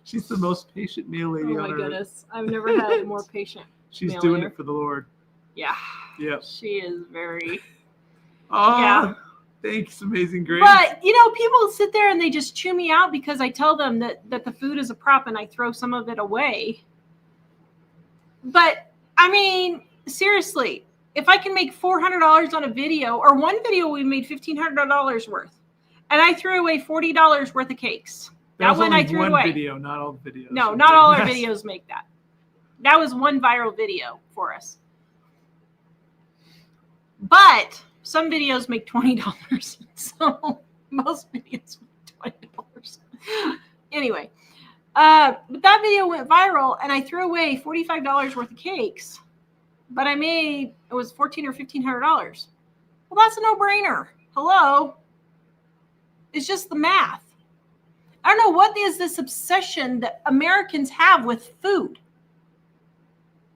She's the most patient mail lady on earth. Oh, my goodness. I've never had a more patient She's doing it for the Lord. Yeah. Yeah. She is very... Oh, yeah. Thanks, Amazing Grace. But, you know, people sit there and they just chew me out because I tell them that the food is a prop and I throw some of it away. But, I mean, seriously, if I can make $400 on a video, or one video we made $1,500 worth, and I threw away $40 worth of cakes. That was I threw one it away. video, not all the videos. No, not all our videos make that. That was one viral video for us. But some videos make $20. So most videos make $20. Anyway, but that video went viral and I threw away $45 worth of cakes. But I made, it was $1,400 or $1,500. Well, that's a no-brainer. Hello? It's just the math. I don't know what is this obsession that Americans have with food.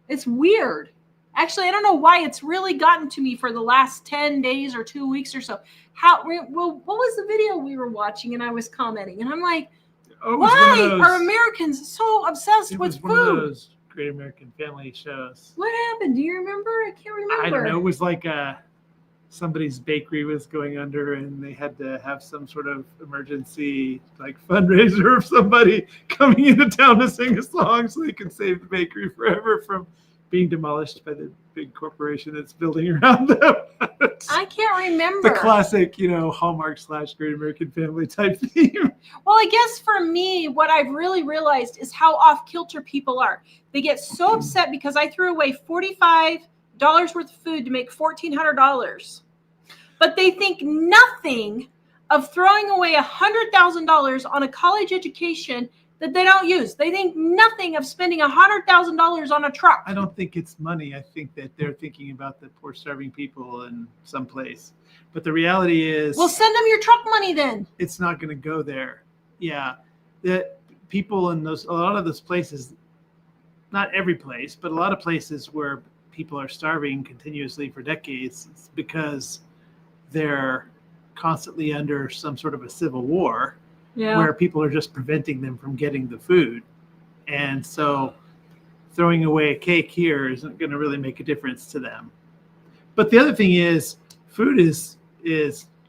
It's weird. Actually, I don't know why it's really gotten to me for the last 10 days or 2 weeks or so. What was the video we were watching and I was commenting? And I'm like, why are Americans so obsessed with food? It was one of those Great American Family shows. What happened? Do you remember? I can't remember. I don't know. It was like somebody's bakery was going under and they had to have some sort of emergency like fundraiser of somebody coming into town to sing a song so they could save the bakery forever from being demolished by the big corporation that's building around them. I can't remember. The classic, Hallmark / Great American Family type theme. Well, I guess for me, what I've really realized is how off kilter people are. They get so upset because I threw away $45 worth of food to make $1,400. But they think nothing of throwing away $100,000 on a college education that they don't use. They think nothing of spending $100,000 on a truck. I don't think it's money. I think that they're thinking about the poor starving people in some place. But the reality is, well, send them your truck money then. It's not going to go there. Yeah, the people in a lot of those places, not every place, but a lot of places where people are starving continuously for decades, it's because they're constantly under some sort of a civil war. Yeah. Where people are just preventing them from getting the food. And so throwing away a cake here isn't going to really make a difference to them. But the other thing is food is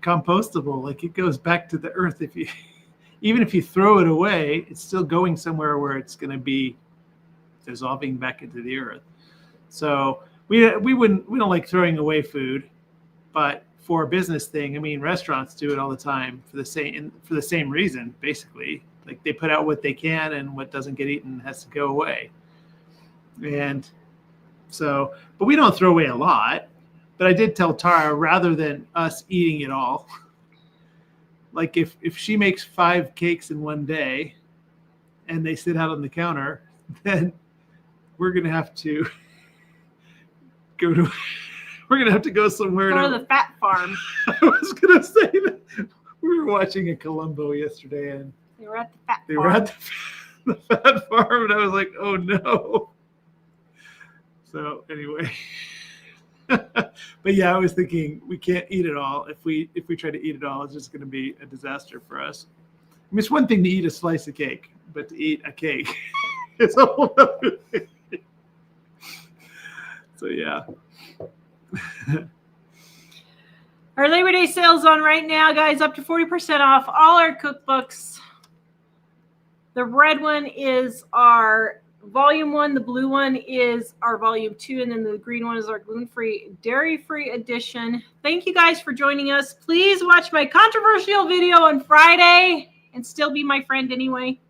compostable. Like it goes back to the earth. Even if you throw it away, it's still going somewhere where it's going to be dissolving back into the earth. So we don't like throwing away food, but for a business thing, I mean, restaurants do it all the time for the same reason, basically. Like they put out what they can, and what doesn't get eaten has to go away. And so, but we don't throw away a lot. But I did tell Tara, rather than us eating it all, like if she makes 5 cakes in one day, and they sit out on the counter, then we're gonna have to go to. We're going to have to go somewhere. Go to the fat farm. I was going to say that. We were watching a Columbo yesterday, and they were at the fat farm. They were at the fat farm, and I was like, oh, no. So anyway. But yeah, I was thinking we can't eat it all. If we try to eat it all, it's just going to be a disaster for us. I mean, it's one thing to eat a slice of cake, but to eat a cake is a whole other thing. So yeah. Our Labor Day sale's on right now, guys, up to 40% off all our cookbooks. The red one is our volume 1, the blue one is our volume 2, and then the green one is our gluten-free, dairy-free edition. Thank you guys for joining us. Please watch my controversial video on Friday and still be my friend anyway.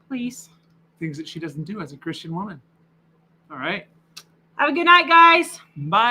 Please. Things that she doesn't do as a Christian woman. All right. Have a good night, guys. Bye.